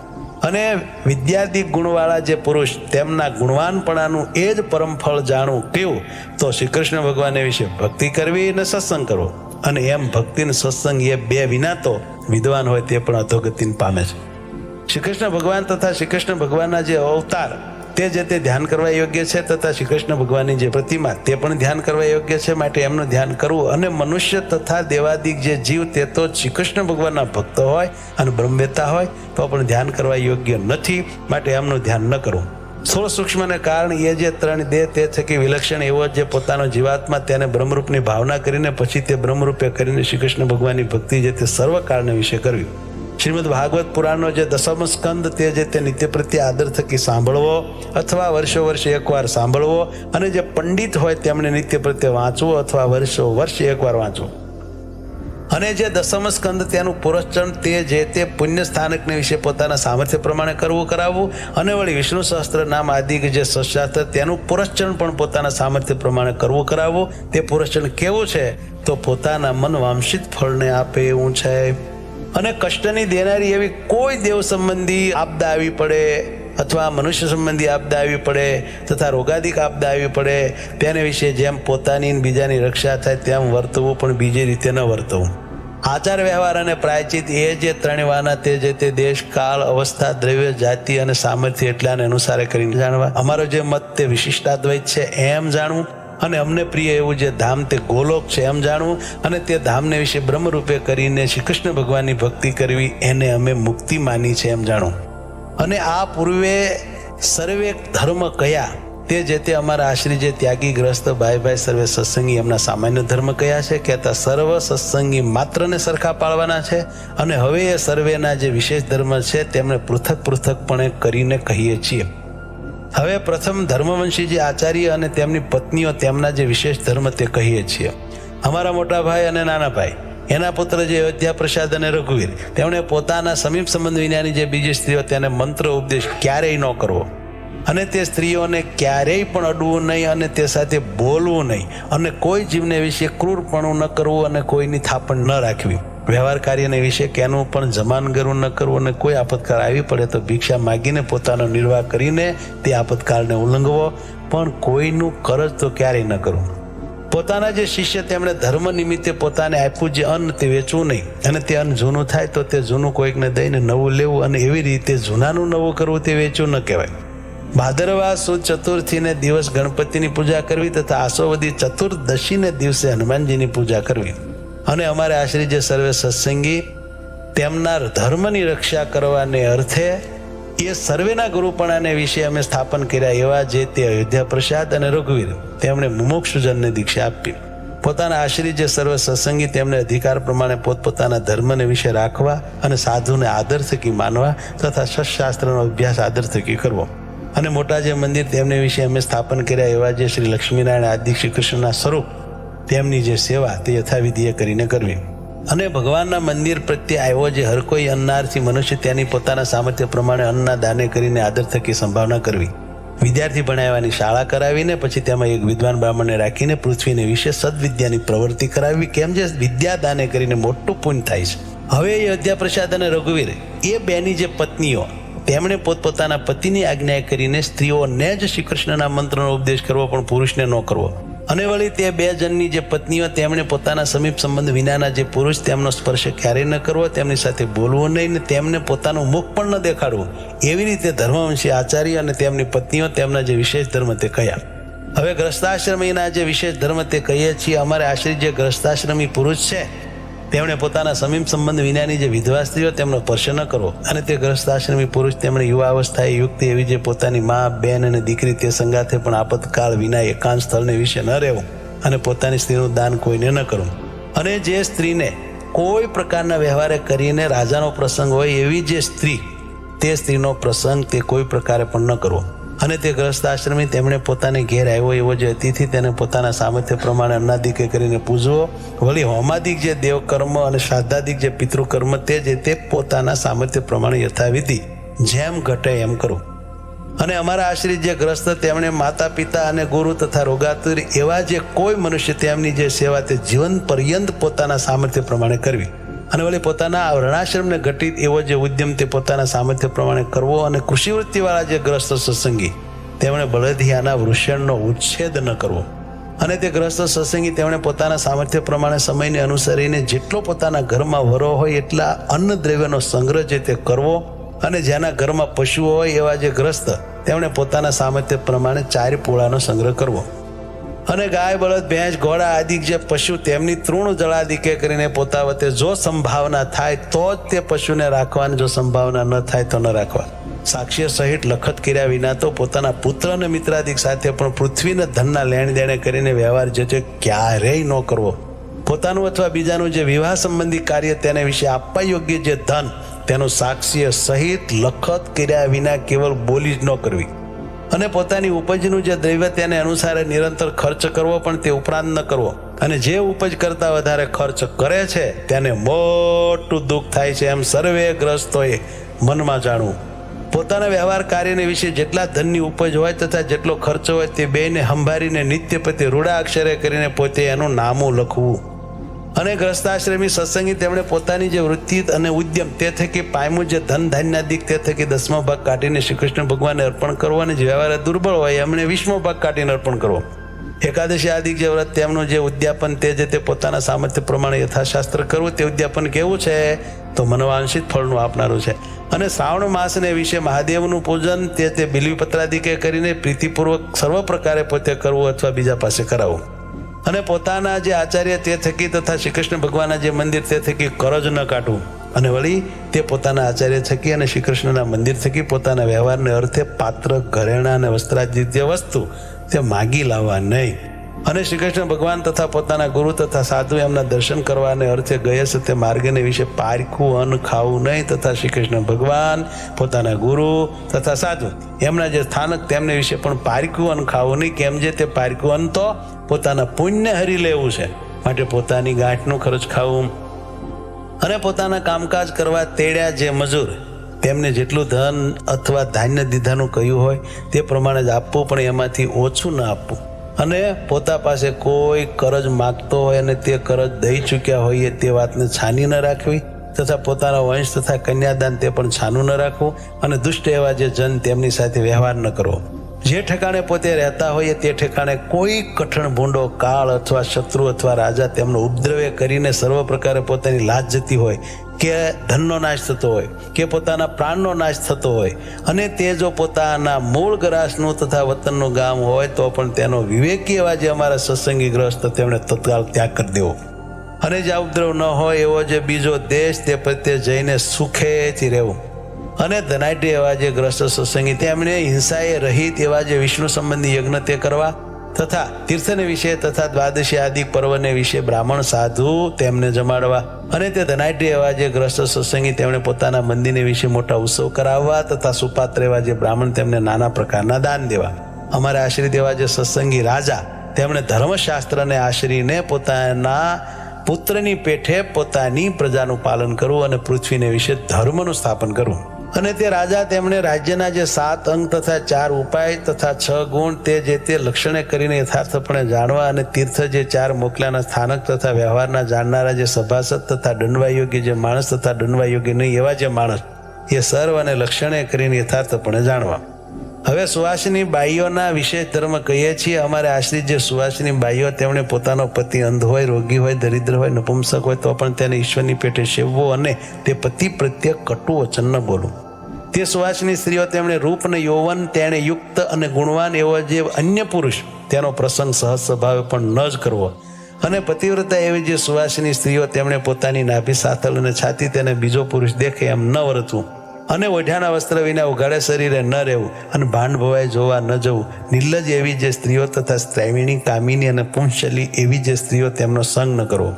અને વિદ્યાદિક ગુણવાળા જે પુરુષ તેમના ગુણવાનપણાનું એ જ પરમ ફળ જાણવું કેવું, તો શ્રી કૃષ્ણ ભગવાન વિશે ભક્તિ કરવી અને સત્સંગ કરવો. અને એમ ભક્તિ અને સત્સંગ એ બે વિના તો વિદ્વાન હોય તે પણ અધોગતિને પામે છે. શ્રી કૃષ્ણ ભગવાન તથા શ્રી કૃષ્ણ ભગવાનના જે અવતાર તે જે તે ધ્યાન કરવા યોગ્ય છે, તથા શ્રી કૃષ્ણ ભગવાનની જે પ્રતિમા તે પણ ધ્યાન કરવા યોગ્ય છે. માટે એમનું ધ્યાન કરવું. અને મનુષ્ય તથા દેવાદિક જે જીવ તે તો શ્રી કૃષ્ણ ભગવાનના ભક્ત હોય અને બ્રહ્મવેતા હોય તો પણ ધ્યાન કરવા યોગ્ય નથી, માટે એમનું ધ્યાન ન કરવું. સ્થૂળ સૂક્ષ્મને કારણ એ જે ત્રણ દેહ તે થકી વિલક્ષણ એવો જે પોતાનો જીવાત્મા તેને બ્રહ્મરૂપની ભાવના કરીને પછી તે બ્રહ્મરૂપે કરીને શ્રી કૃષ્ણ ભગવાનની ભક્તિ જે તે સર્વ કારણે વિશે કરવી. શ્રીમદ ભાગવત પુરાણનો જે દસમ સ્કંદ તે જે તે નિત્ય પ્રત્યે આદર થકી સાંભળવો, અથવા વર્ષો વર્ષે એકવાર સાંભળવો, અને જે પંડિત હોય તેમણે નિત્ય પ્રત્યે વાંચવું, અથવા વર્ષો વર્ષે એકવાર વાંચવું. અને જે દસમ સ્કંદ તેનું પુરસ્ચરણ તે જે તે પુણ્ય સ્થાનકને વિશે પોતાના સામર્થ્ય પ્રમાણે કરાવવું. અને વળી વિષ્ણુ સહસ્ત્ર નામ આદિ જે સશાસ્ત્ર તેનું પુરસ્ચરણ પણ પોતાના સામર્થ્ય પ્રમાણે કરાવવું. તે પુરસ્ચરણ કેવું છે, તો પોતાના મન વાંશિત ફળને આપે એવું છે. અને કષ્ટની દેનારી એવી કોઈ દેવ સંબંધી આપદા આવી પડે, અથવા મનુષ્ય સંબંધી આપદા આવી પડે, તથા રોગાદિક આપદા આવી પડે, તેને વિશે જેમ પોતાની બીજાની રક્ષા થાય તેમ વર્તવું, પણ બીજી રીતે ન વર્તવું. આચાર વ્યવહાર અને પ્રાયચિત એ જે ત્રણ વાના તે જે તે દેશ, કાળ, અવસ્થા, દ્રવ્ય, જાતિ અને સામર્થ્ય એટલાને અનુસારે કરીને જાણવા. અમારો જે મત તે વિશિષ્ટાદ્વૈત છે એમ જાણવું. અને અમને પ્રિય એવું જે ધામ તે ગોલોક છે એમ જાણવું. અને તે ધામને વિશે બ્રહ્મરૂપે કરીને શ્રી કૃષ્ણ ભગવાનની ભક્તિ કરવી, એને અમે મુક્તિ માની છે એમ જાણવું. અને આ પૂર્વે સર્વે ધર્મ કયા તે જે તે અમારા આશ્રી જે ત્યાગી ગ્રસ્ત ભાઈ સર્વે સત્સંગી એમના સામાન્ય ધર્મ કયા છે, કહેતા સર્વ સત્સંગી માત્રને સરખા પાળવાના છે. અને હવે એ સર્વેના જે વિશેષ ધર્મ છે તેમને પૃથક પૃથકપણે કરીને કહીએ છીએ. હવે પ્રથમ ધર્મવંશી જે આચાર્ય અને તેમની પત્નીઓ તેમના જે વિશેષ ધર્મ તે કહીએ છીએ. અમારા મોટા ભાઈ અને નાના ભાઈ, એના પુત્ર જે અયોધ્યા પ્રસાદ અને રઘુવીર, તેમણે પોતાના સમીપ સંબંધ વિનાની જે બીજી સ્ત્રીઓ તેને મંત્ર ઉપદેશ ક્યારેય ન કરવો, અને તે સ્ત્રીઓને ક્યારેય પણ અડવું નહીં, અને તે સાથે બોલવું નહીં, અને કોઈ જીવને વિશે ક્રૂરપણું ન કરવું, અને કોઈની થાપણ ન રાખવી. વ્યવહાર કાર્યને વિશે કેનું પણ જમાનગરું ન કરવું, અને કોઈ આપતકાળ આવી પડે તો ભિક્ષા માગીને પોતાનો નિર્વાહ કરીને તે આપતકાળને ઉલ્લંઘવો, પણ કોઈનું કરજ તો ક્યારેય ન કરવું. પોતાના જે શિષ્ય તેમણે ધર્મ નિમિત્તે પોતાને આપ્યું જે અન્ન તે વેચવું નહીં, અને તે અન્ન જૂનું થાય તો તે જૂનું કોઈકને દઈને નવું લેવું, અને એવી રીતે જૂનાનું નવું કરવું તે વેચવું ન કહેવાય. ભાદરવા સુદ ચતુર્થીને દિવસ ગણપતિની પૂજા કરવી, તથા આસોવદી ચતુર્દશીને દિવસે હનુમાનજીની પૂજા કરવી. અને અમારે આશ્રી જે સર્વે સત્સંગી તેમના ધર્મની રક્ષા કરવાને અર્થે એ સર્વેના ગુરુપણાને વિશે અમે સ્થાપન કર્યા એવા જે તે અયોધ્યા પ્રસાદ અને રઘુવીર તેમણે મુમુક્ષુજનને દીક્ષા આપી. પોતાના આશ્રી જે સર્વ સત્સંગી તેમને અધિકાર પ્રમાણે પોતપોતાના ધર્મને વિશે રાખવા, અને સાધુને આદર થકી માનવા, તથા સત્શાસ્ત્રનો અભ્યાસ આદર થકી કરવો. અને મોટા જે મંદિર તેમને વિશે અમે સ્થાપન કર્યા એવા જે શ્રી લક્ષ્મીનારાયણ આદિ શ્રી કૃષ્ણના સ્વરૂપ તેમની જે સેવા તે યથાવિધિએ કરીને કરવી. અને ભગવાનના મંદિર પ્રત્યે આવ્યો જે હર કોઈ અન્નાર્થી મનુષ્ય તેની પોતાના સામર્થ્ય પ્રમાણે અન્નના દાને કરીને આદર થકી સંભાવના કરવી. વિદ્યાર્થી ભણાવવાની શાળા કરાવીને પછી તેમાં એક વિદ્વાન બ્રાહ્મણને રાખીને પૃથ્વીને વિશે સદવિદ્યાની પ્રવૃત્તિ કરાવવી, કેમ જે વિદ્યા દાને કરીને મોટું પુણ્ય થાય છે. હવે અયોધ્યા પ્રસાદ અને રઘુવીર એ બેની જે પત્નીઓ તેમણે પોતપોતાના પતિની આજ્ઞા કરીને સ્ત્રીઓને જ શ્રી કૃષ્ણના મંત્રનો ઉપદેશ કરવો, પણ પુરુષને ન કરવો. અને વળી તે બે જણની જે પત્નીઓ તેમણે પોતાના સમીપ સંબંધ વિનાના જે પુરુષ તેમનો સ્પર્શ ક્યારેય ન કરવો, તેમની સાથે બોલવું નહીં, ને તેમને પોતાનું મુખ પણ ન દેખાડવું. એવી રીતે ધર્મવંશી આચાર્ય અને તેમની પત્નીઓ તેમના જે વિશેષ ધર્મ તે કયા. હવે ગ્રસ્તાશ્રમીના જે વિશેષ ધર્મ તે કહીએ છીએ. અમારે આશ્રિત જે ગ્રસ્તાશ્રમી પુરુષ છે તેમણે પોતાના સમીપ સંબંધ વિનાની જે વિધવા સ્ત્રીઓ તેમનો સ્પર્શ ન કરવો. અને તે ગ્રસ્તાશ્રમી પુરુષ તેમણે યુવા અવસ્થાએ યુક્ત એવી જે પોતાની મા, બેન અને દીકરી તે સંગાથે પણ આપતકાળ વિના એકાંત સ્થળને વિશે ન રહેવું, અને પોતાની સ્ત્રીનું દાન કોઈને ન કરવું. અને જે સ્ત્રીને કોઈ પ્રકારના વ્યવહારે કરીને રાજાનો પ્રસંગ હોય એવી જે સ્ત્રી, તે સ્ત્રીનો પ્રસંગ તે કોઈ પ્રકારે પણ ન કરવો. અને તે ગ્રસ્ત આશ્રમી તેમણે પોતાને ઘેર આવ્યો એવો જે અતિથિ તેને પોતાના સામર્થ્ય પ્રમાણે અન્નાદિકે કરીને પૂજવો. વળી હોમાદિક જે દેવકર્મ અને શ્રાદ્ધાદિક જે પિતૃકર્મ તે પોતાના સામર્થ્ય પ્રમાણે યથાવિધિ જેમ ઘટે એમ કરવું. અને અમારા આશ્રિત જે ગ્રસ્ત તેમણે માતા પિતા અને ગુરુ તથા રોગાતુર એવા જે કોઈ મનુષ્ય તેમની જે સેવા તે જીવન પર્યંત પોતાના સામર્થ્ય પ્રમાણે કરવી. અને વળી પોતાના વર્ણાશ્રમને ઘટિત એવો જે ઉદ્યમ તે પોતાના સામર્થ્ય પ્રમાણે કરવો. અને કૃષિવૃત્તિવાળા જે ગ્રસ્ત સત્સંગી તેમણે બળદિયાના વૃષણનો ઉચ્છેદ ન કરવો. અને તે ગ્રસ્ત સત્સંગી તેમણે પોતાના સામર્થ્ય પ્રમાણે સમયને અનુસરીને જેટલો પોતાના ઘરમાં વરો હોય એટલા અન્ન દ્રવ્યનો સંગ્રહ જે તે કરવો. અને જેના ઘરમાં પશુઓ હોય એવા જે ગ્રસ્ત તેમણે પોતાના સામર્થ્ય પ્રમાણે 4 પોળાનો સંગ્રહ કરવો. અને ગાય બળદ ભેંસ ઘોડા આદિ જે પશુ તેમની તૃણ જળાદિકે કરીને પોતા વતે જો સંભાવના થાય તો જ તે પશુને રાખવાની, જો સંભાવના ન થાય તો ન રાખવા. સાક્ષ્ય સહિત લખત કર્યા વિના તો પોતાના પુત્ર અને મિત્રાદિક સાથે પણ પૃથ્વીના ધનના લેણ દેણે કરીને વ્યવહાર જે છે ક્યારેય ન કરવો. પોતાનું અથવા બીજાનું જે વિવાહ સંબંધી કાર્ય તેને વિશે આપવા યોગ્ય જે ધન તેનું સાક્ષ્ય સહિત લખત કર્યા વિના કેવળ બોલી જ ન કરવી. અને પોતાની ઉપજનું જે દ્રવ્ય તેને અનુસારે નિરંતર ખર્ચ કરવો, પણ તે ઉપરાંત ન કરવો. અને જે ઉપજ કરતા વધારે ખર્ચ કરે છે તેને મોટું દુઃખ થાય છે એમ સર્વે ગ્રસ્તોએ મનમાં જાણવું. પોતાના વ્યવહાર કાર્યને વિશે જેટલા ધનની ઉપજ હોય તથા જેટલો ખર્ચ હોય તે બેને સંભાળીને નિત્ય પ્રત્યે રૂડા અક્ષરે કરીને પોતે એનું નામું લખવું. અને ગ્રસ્તાશ્રમી સત્સંગી તેમણે પોતાની જે વૃત્તિ અને ઉદ્યમ તે થકી પામ્યું જે ધન ધાન્યાદિક તે થકી 10મો ભાગ કાઢીને શ્રી કૃષ્ણ ભગવાનને અર્પણ કરવો. અને જે વ્યવહાર દુર્બળ હોય એમણે 20મો ભાગ કાઢીને અર્પણ કરવો. એકાદશી આદિક જે વ્રત તેમનું જે ઉદ્યાપન તે પોતાના સામર્થ્ય પ્રમાણે યથાશાસ્ત્ર કરવું. તે ઉદ્યાપન કેવું છે તો મનવાંશિત ફળનું આપનારું છે. અને શ્રાવણ માસને વિશે મહાદેવનું પૂજન તે બિલ્વીપત્રાદિકે કરીને પ્રીતિપૂર્વક સર્વ પ્રકારે પોતે કરવું અથવા બીજા પાસે કરાવવું. અને પોતાના જે આચાર્ય તે થકી તથા શ્રી કૃષ્ણ ભગવાનના જે મંદિર તે થકી કરજ ન કાઢવું. અને વળી તે પોતાના આચાર્ય થકી અને શ્રી કૃષ્ણના મંદિર થકી પોતાના વ્યવહારને અર્થે પાત્ર ઘરેણા અને વસ્ત્રાદિ જે વસ્તુ તે માગી લાવવા નહીં. અને શ્રી કૃષ્ણ ભગવાન તથા પોતાના ગુરુ તથા સાધુ એમના દર્શન કરવાને અર્થે ગયે છે તે માર્ગને વિશે પારખું અન્ન ખાવું નહીં. તથા શ્રી કૃષ્ણ ભગવાન પોતાના ગુરુ તથા સાધુ એમના જે સ્થાનક તેમને વિશે પણ પારખું અન્ન ખાવું નહીં. કેમ જે તે પારખું અન્ન તો પોતાના પુણ્ય હરી લેવું છે, માટે પોતાની ગાંઠનું ખર્ચ ખાવું. અને પોતાના કામકાજ કરવા તેડ્યા જે મજૂર તેમને જેટલું ધન અથવા ધાન્ય દીધાનું કહ્યું હોય તે પ્રમાણે જ આપવું, પણ એમાંથી ઓછું ન આપવું. અને પોતા પાસે કોઈ કરજ માગતો હોય અને તે કરજ દઈ ચૂક્યા હોઈએ તે વાતને છાની ન રાખવી. તથા પોતાના વંશ તથા કન્યાદાન તે પણ છાનું ન રાખવું. અને દુષ્ટ એવા જે જન તેમની સાથે વ્યવહાર ન કરવો. જે ઠેકાણે પોતે રહેતા હોઈએ તે ઠેકાણે કોઈ કઠણ ભૂંડો કાળ અથવા શત્રુ અથવા રાજા તેમનો ઉપદ્રવ્ય કરીને સર્વ પ્રકારે પોતાની લાજ જતી હોય કે ધનનો નાશ થતો હોય કે પોતાના પ્રાણનો નાશ થતો હોય, અને તે જો પોતાના મૂળ ગ્રાસનું તથા વતનનું ગામ હોય તો પણ તેનો વિવેકી એવા જે અમારા સત્સંગી ગ્રસ્ત તેમણે તત્કાળ ત્યાગ કરી દેવો. અને જે ઉપદ્રવ ન હોય એવો જે બીજો દેશ તે પ્રત્યે જઈને સુખેથી રહેવું. અને ધનાઢ્ય એવા જે ગ્રસ્ત સત્સંગી તેમણે હિંસાએ રહિત એવા જે વિષ્ણુ સંબંધી યજ્ઞ તે કરવા. તથા તીર્થને વિશે તથા દ્વાદશી આદિ પર્વને વિશે બ્રાહ્મણ સાધુ તેમને જમાડવા. અને તે ધનાઢ્ય એવા જે ગ્રસ્ત સત્સંગી તેમણે પોતાના મંદિરને વિશે મોટા ઉત્સવ કરાવવા. તથા સુપાત્ર એવા જે બ્રાહ્મણ તેમને નાના પ્રકારના દાન દેવા. અમારે આશ્રિત એવા જે સત્સંગી રાજા તેમણે ધર્મશાસ્ત્રને આશરીને પોતાના પુત્રની પેઠે પોતાની પ્રજાનું પાલન કરવું અને પૃથ્વીને વિશે ધર્મનું સ્થાપન કરવું. અને તે રાજા તેમણે રાજ્યના જે 7 અંગ તથા 4 ઉપાય તથા 6 ગુણ તે લક્ષણે કરીને યથાર્થપણે જાણવા. અને તીર્થ જે 4 મોકલાના સ્થાનક તથા વ્યવહારના જાણનારા જે સભાસદ તથા દંડવા યોગ્ય જે માણસ તથા દંડવા યોગ્ય નહીં એવા જે માણસ એ સર્વ અને લક્ષણે કરીને યથાર્થપણે જાણવા. હવે સુવાસિની બાઈઓના વિશેષ ધર્મ કહીએ છીએ. અમારે આશ્રિત જે સુવાસિની બાઈઓ તેમણે પોતાનો પતિ અંધ હોય, રોગી હોય, દરિદ્ર હોય, નપુંસક હોય તો પણ તેને ઈશ્વરની પેટે સેવવો અને તે પતિ પ્રત્યે કટુ વચન ન બોલવું. તે સુવાસિની સ્ત્રીઓ તેમણે રૂપ અને યૌવન તેણે યુક્ત અને ગુણવાન એવો જે અન્ય પુરુષ તેનો પ્રસંગ સહજ સ્વભાવે પણ ન જ કરવો. અને પતિવ્રતા એવી જે સુવાસિની સ્ત્રીઓ તેમણે પોતાની નાભી સાથળ અને છાતી તેને બીજો પુરુષ દેખે એમ ન વર્તવું. અને ઓઢાના વસ્ત્ર વિના ઉઘાડે શરીરે ન રહેવું. અને ભાંડ ભવાય જોવા ન જવું. નિર્લજ એવી જે સ્ત્રીઓ તથા સ્ત્રૈવિણી કામિની અને પુંશલી એવી જે સ્ત્રીઓ તેમનો સંગ ન કરવો.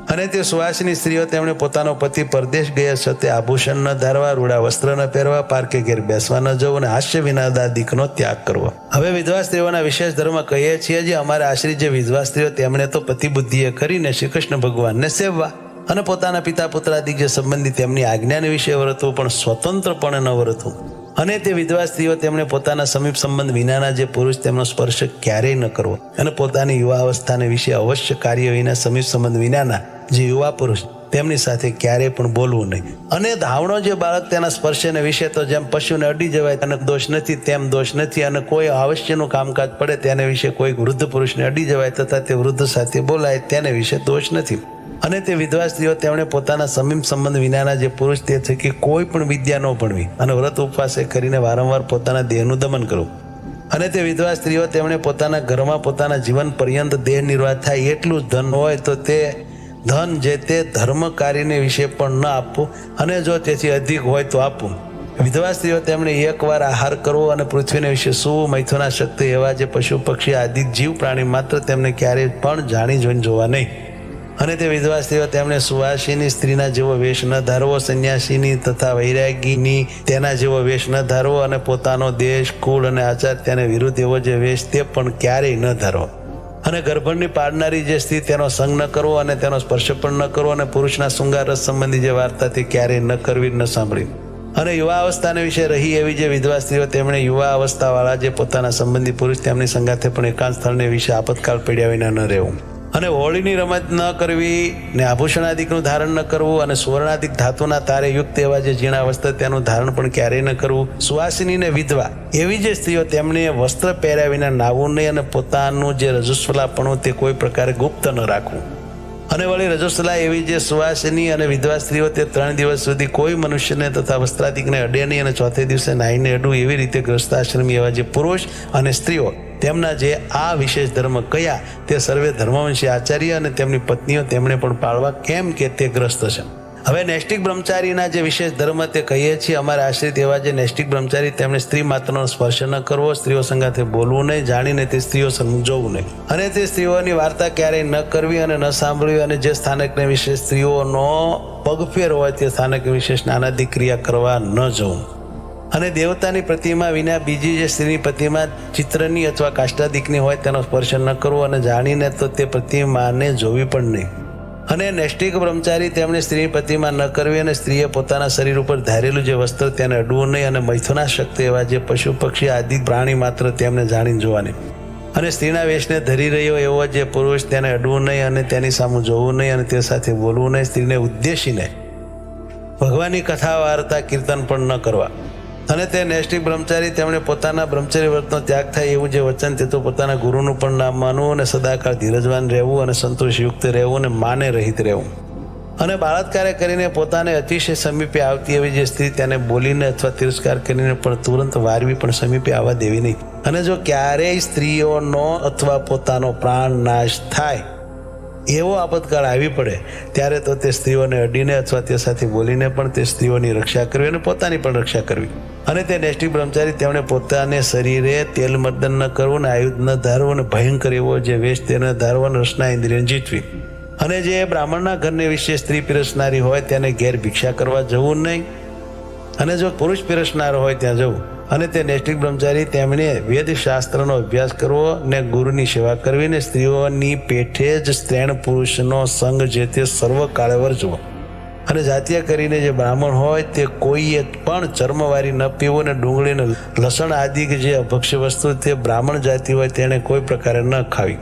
અને તે સુવાસિની સ્ત્રીઓ તેમણે પોતાનો પતિ પરદેશ ગયા છતાં આભૂષણ ન ધારવા, રૂડા વસ્ત્ર ન પહેરવા, પારકે ઘેર બેસવા ન જવું અને હાસ્ય વિનાદાદિકનો ત્યાગ કરવો. હવે વિધવા સ્ત્રીઓના વિશેષ ધર્મ કહીએ છીએ જે અમારા આશ્રિત જે વિધવા સ્ત્રીઓ તેમણે તો પતિ બુદ્ધિએ કરીને શ્રી કૃષ્ણ ભગવાનને સેવવા અને પોતાના પિતા પુત્રાદિક જે સંબંધી તેમની આજ્ઞાને વિશે વર્તવું, પણ સ્વતંત્રપણે ન વર્તવું. અને તે વિધવા સ્ત્રીઓ તેમણે પોતાના સમીપ સંબંધ વિનાના જે પુરુષ તેમનો સ્પર્શ ક્યારેય ન કરવો અને પોતાની યુવા અવસ્થાને વિશે અવશ્ય કાર્ય વિના સમીપ સંબંધ વિનાના જે યુવા પુરુષ તેમની સાથે ક્યારેય પણ બોલવું નહીં. અને ધાવણો જે બાળક તેના સ્પર્શને વિશે તો જેમ પશુને અડી જવાય તેને દોષ નથી તેમ દોષ નથી, અને કોઈ આવશ્યકનું કામકાજ પડે તેને વિશે કોઈ વૃદ્ધ પુરુષને અડી જવાય તથા તે વૃદ્ધ સાથે બોલાય તેને વિશે દોષ નથી. અને તે વિધવા સ્ત્રીઓ તેમણે પોતાના સમીપ સંબંધ વિનાના જે પુરુષ તે થકી કોઈ પણ વિદ્યા ન ભણવી અને વ્રત ઉપવાસે કરીને વારંવાર પોતાના દેહનું દમન કરવું. અને તે વિધવા સ્ત્રીઓ તેમણે પોતાના ઘરમાં પોતાના જીવન પર્યંત દેહ નિર્વાહ થાય એટલું જ ધન હોય તો તે ધન જે તે ધર્મ કાર્યને વિશે પણ ન આપવું, અને જો તેથી અધિક હોય તો આપવું. વિધવા સ્ત્રીઓ તેમણે એકવાર આહાર કરવો અને પૃથ્વીને વિશે સૂવું, મૈથુના શક્તિ એવા જે પશુ પક્ષી આદિ જીવ પ્રાણી માત્ર તેમને ક્યારેય પણ જાણી જોઈને જોવા નહીં. અને તે વિધવા સ્ત્રીઓ તેમણે સુવાસિની સ્ત્રીના જેવો વેશ ન ધારવો, સંન્યાસીની તથા વૈરાગીની તેના જેવો વેશ ન ધારવો, અને પોતાનો દેશ કુળ અને આચાર તેને વિરુદ્ધ એવો જે વેશ તે પણ ક્યારેય ન ધારવો. અને ગર્ભણની પાડનારી જે સ્ત્રી તેનો સંગ ન કરવો અને તેનો સ્પર્શ પણ ન કરવો, અને પુરુષના શૃંગાર રસ સંબંધી જે વાર્તા તે ક્યારેય ન કરવી ન સાંભળી. અને યુવા અવસ્થાને વિશે રહી એવી જે વિધવા સ્ત્રીઓ તેમણે યુવા અવસ્થાવાળા જે પોતાના સંબંધી પુરુષ તેમની સંગાથે પણ એકાંત સ્થળને વિશે આપતકાળ પડ્યા વિના ન રહેવું. અને હોળીની રમત ન કરવી ને આભૂષણાદિકનું ધારણ ન કરવું, અને સુવર્ણાદિક ધાતુના તારે યુક્ત એવા જે ઝીણા વસ્ત્ર તેનું ધારણ પણ ક્યારેય ન કરવું. સુવાસિની ને વિધવા એવી જે સ્ત્રીઓ તેમને વસ્ત્ર પહેર્યા વિના નાવું નહીં, અને પોતાનું જે રજસ્વલાપણું તે કોઈ પ્રકારે ગુપ્ત ન રાખવું. અને વળી રજસ્વલા એવી જે સુવાસિની અને વિધવા સ્ત્રીઓ તે 3 દિવસ સુધી કોઈ મનુષ્યને તથા વસ્ત્રાદિકને અડે નહીં, અને ચોથે દિવસે નાહીને અડવું. એવી રીતે ગ્રસ્તાશ્રમી એવા જે પુરુષ અને સ્ત્રીઓ તેમના જે આ વિશેષ ધર્મ કયા તે સર્વે ધર્મવંશી આચાર્ય અને તેમની પત્નીઓ તેમણે પણ પાળવા, કેમ કે તે ગ્રસ્ત છે. હવે નૈષ્ટિક બ્રહ્મચારીના જે વિશેષ ધર્મ તે કહીએ છીએ અમારા આશ્રિત એવા જે નૈષ્ટિક બ્રહ્મચારી તેમણે સ્ત્રી માત્રનો સ્પર્શ ન કરવો, સ્ત્રીઓ સંગાથે બોલવું નહીં, જાણીને તે સ્ત્રીઓ સમજવું નહીં, અને તે સ્ત્રીઓની વાર્તા ક્યારેય ન કરવી અને ન સાંભળવી. અને જે સ્થાનકને વિશે સ્ત્રીઓનો પગફેર હોય તે સ્થાનક વિશે સ્નાનાદિક ક્રિયા કરવા ન જવું. અને દેવતાની પ્રતિમા વિના બીજી જે સ્ત્રીની પ્રતિમા ચિત્રની અથવા કાષ્ટાદિકની હોય તેનો સ્પર્શ ન કરવો, અને જાણીને તો તે પ્રતિમાને જોવી પણ નહીં. અને નૈષ્ટિક બ્રહ્મચારી તેમણે સ્ત્રીની પ્રતિમા ન કરવી, અને સ્ત્રીએ પોતાના શરીર ઉપર ધારેલું જે વસ્ત્ર તેને અડવું નહીં, અને મૈથુના શક્તિ એવા જે પશુ પક્ષી આદિ પ્રાણી માત્ર તેમને જાણીને જોવાની. અને સ્ત્રીના વેશને ધરી રહ્યો એવો જે પુરુષ તેને અડવું નહીં, અને તેની સામે જોવું નહીં, અને તે સાથે બોલવું નહીં. સ્ત્રીને ઉદ્દેશીને ભગવાનની કથા વાર્તા કીર્તન પણ ન કરવા. અને તે નૈષ્ટિક બ્રહ્મચારી તેમણે પોતાના બ્રહ્મચર્ય વ્રતનો ત્યાગ થાય એવું જે વચન તે તો પોતાના ગુરુનું પણ નામ માનવું, અને સદાકાળ ધીરજવાન રહેવું, અને સંતોષયુક્ત રહેવું, અને માને રહિત રહેવું. અને બળાત્કારે કરીને પોતાને અતિશય સમીપે આવતી એવી જે સ્ત્રી તેને બોલીને અથવા તિરસ્કાર કરીને પણ તુરંત વારવી પણ સમીપે આવવા દેવી નહીં. અને જો ક્યારેય સ્ત્રીઓનો અથવા પોતાનો પ્રાણ નાશ થાય એવો આપતકાળ આવી પડે ત્યારે તો તે સ્ત્રીઓને અડીને અથવા તે સાથે બોલીને પણ તે સ્ત્રીઓની રક્ષા કરવી અને પોતાની પણ રક્ષા કરવી. અને તે નૈષ્ટિક બ્રહ્મચારી તેમણે પોતાને શરીરે તેલ મર્દન ન કરવું, ને આયુધ ન ધારવું, અને ભયંકર એવો જે વેશ તેને ધારવો, અને રસના ઇન્દ્રિયને જીતવી. અને જે બ્રાહ્મણના ઘરને વિશે સ્ત્રી પીરસનારી હોય તેને ઘેર ભિક્ષા કરવા જવું નહીં, અને જો પુરુષ પીરસનાર હોય ત્યાં જવું. અને તે નૈષ્ટિક બ્રહ્મચારી તેમણે વેદશાસ્ત્રનો અભ્યાસ કરવો, ને ગુરુની સેવા કરવી, ને સ્ત્રીઓની પેઠે જ સ્ત્રીણ પુરુષનો સંગ જે તે સર્વકાળે વર્જવો. અને જાતીય કરીને જે બ્રાહ્મણ હોય તે કોઈએ પણ ચર્મવારી ન પીવું, ને ડુંગળીને લસણ આદિ જે અભક્ષ્ય વસ્તુ તે બ્રાહ્મણ જાતિ હોય તેને કોઈ પ્રકારે ન ખાવી.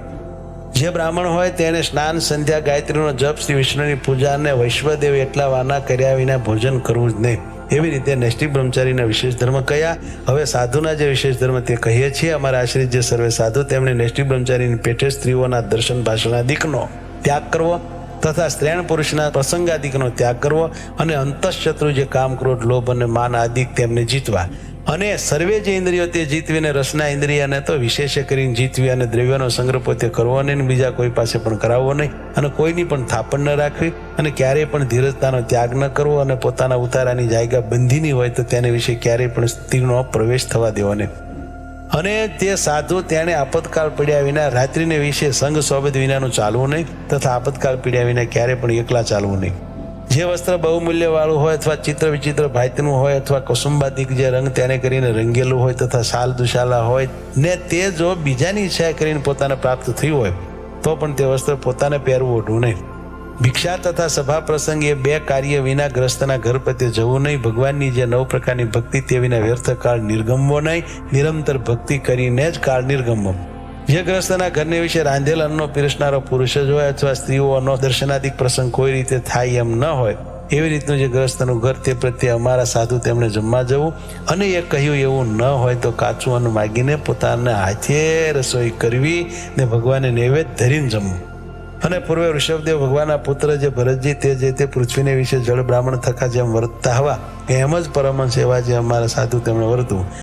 જે બ્રાહ્મણ હોય તેને સ્નાન, સંધ્યા, ગાયત્રીનો જપ, શ્રી વિષ્ણુની પૂજા અને વૈશ્વદેવ એટલા વાના કર્યા વિના ભોજન કરવું જ નહીં. એવી રીતે નૈષ્ટિક બ્રહ્મચારીના વિશેષ ધર્મ કયા. હવે સાધુના જે વિશેષ ધર્મ તે કહીએ છીએ અમારા આશ્રિત જે સર્વે સાધુ તેમણે નૈષ્ટિક બ્રહ્મચારીની પેઠે સ્ત્રીઓના દર્શન ભાષણાદિકનો ત્યાગ કરવો, તથા સ્ત્રીણ પુરુષના પ્રસંગાદિકનો ત્યાગ કરવો, અને અંતઃશત્રુ જે કામ, ક્રોધ, લોભ અને માન આદિક તેમને જીતવા. અને સર્વે જે ઇન્દ્રિયો તે જીતવીને રસના ઇન્દ્રિયને તો વિશેષ કરીને જીતવી, અને દ્રવ્યનો સંગ્રહ પોતે કરવો નહીં, બીજા કોઈ પાસે પણ કરાવવો નહીં, અને કોઈની પણ થાપણ ન રાખવી, અને ક્યારેય પણ ધીરજતાનો ત્યાગ ન કરવો, અને પોતાના ઉતારાની જાયગા બંધીની હોય તો તેને વિશે ક્યારેય પણ સ્ત્રીનો પ્રવેશ થવા દેવો નહીં. અને તે સાધુ તેણે આપતકાળ પડ્યા વિના રાત્રિને વિશે સંગ સોબત વિનાનું ચાલવું નહીં, તથા આપતકાળ પડ્યા વિના ક્યારે પણ એકલા ચાલવું નહીં. જે વસ્ત્ર બહુમૂલ્યવાળું હોય અથવા ચિત્ર વિચિત્ર ભાતનું હોય અથવા કુસુંબાદિક જે રંગ તેને કરીને રંગેલું હોય તથા શાલ દુશાલા હોય ને તે જો બીજાની ઈચ્છા કરીને પોતાને પ્રાપ્ત થયું હોય તો પણ તે વસ્ત્ર પોતાને પહેરવું ઓઢવું નહીં. ભિક્ષા તથા સભા પ્રસંગે બે કાર્ય વિના ગ્રસ્તના ઘર પ્રત્યે જવું નહીં. ભગવાનની જે 9 પ્રકારની ભક્તિ તે વિના વ્યર્થ કાળ નિર્ગમવો નહીં. નિરંતર ભક્તિ કરીને જ કાળ નિર્ગમવો. જે ગ્રસ્તના ઘરને વિશે રાંધેલ અન્નનો પીરસનારો પુરુષ જ હોય અથવા સ્ત્રીઓનો દર્શનાદિક પ્રસંગ કોઈ રીતે થાય એમ ન હોય એવી રીતનું જે ગ્રસ્તનું ઘર તે પ્રત્યે અમારા સાધુ તેમણે જમવા જવું. અને એ કહ્યું એવું ન હોય તો કાચું અન્ન માગીને પોતાના હાથે રસોઈ કરવી ને ભગવાનને નૈવેદ્ય ધરીને જમવું. અને પૂર્વે ઋષભદેવ ભગવાનના પુત્ર જે ભરતજી તે જે તે પૃથ્વીને વિશે જળ બ્રાહ્મણ થકા જેમ વર્તતા હવા એમ જ પરમહંસ એવા જે અમારા સાધુ તેમણે વર્તવું.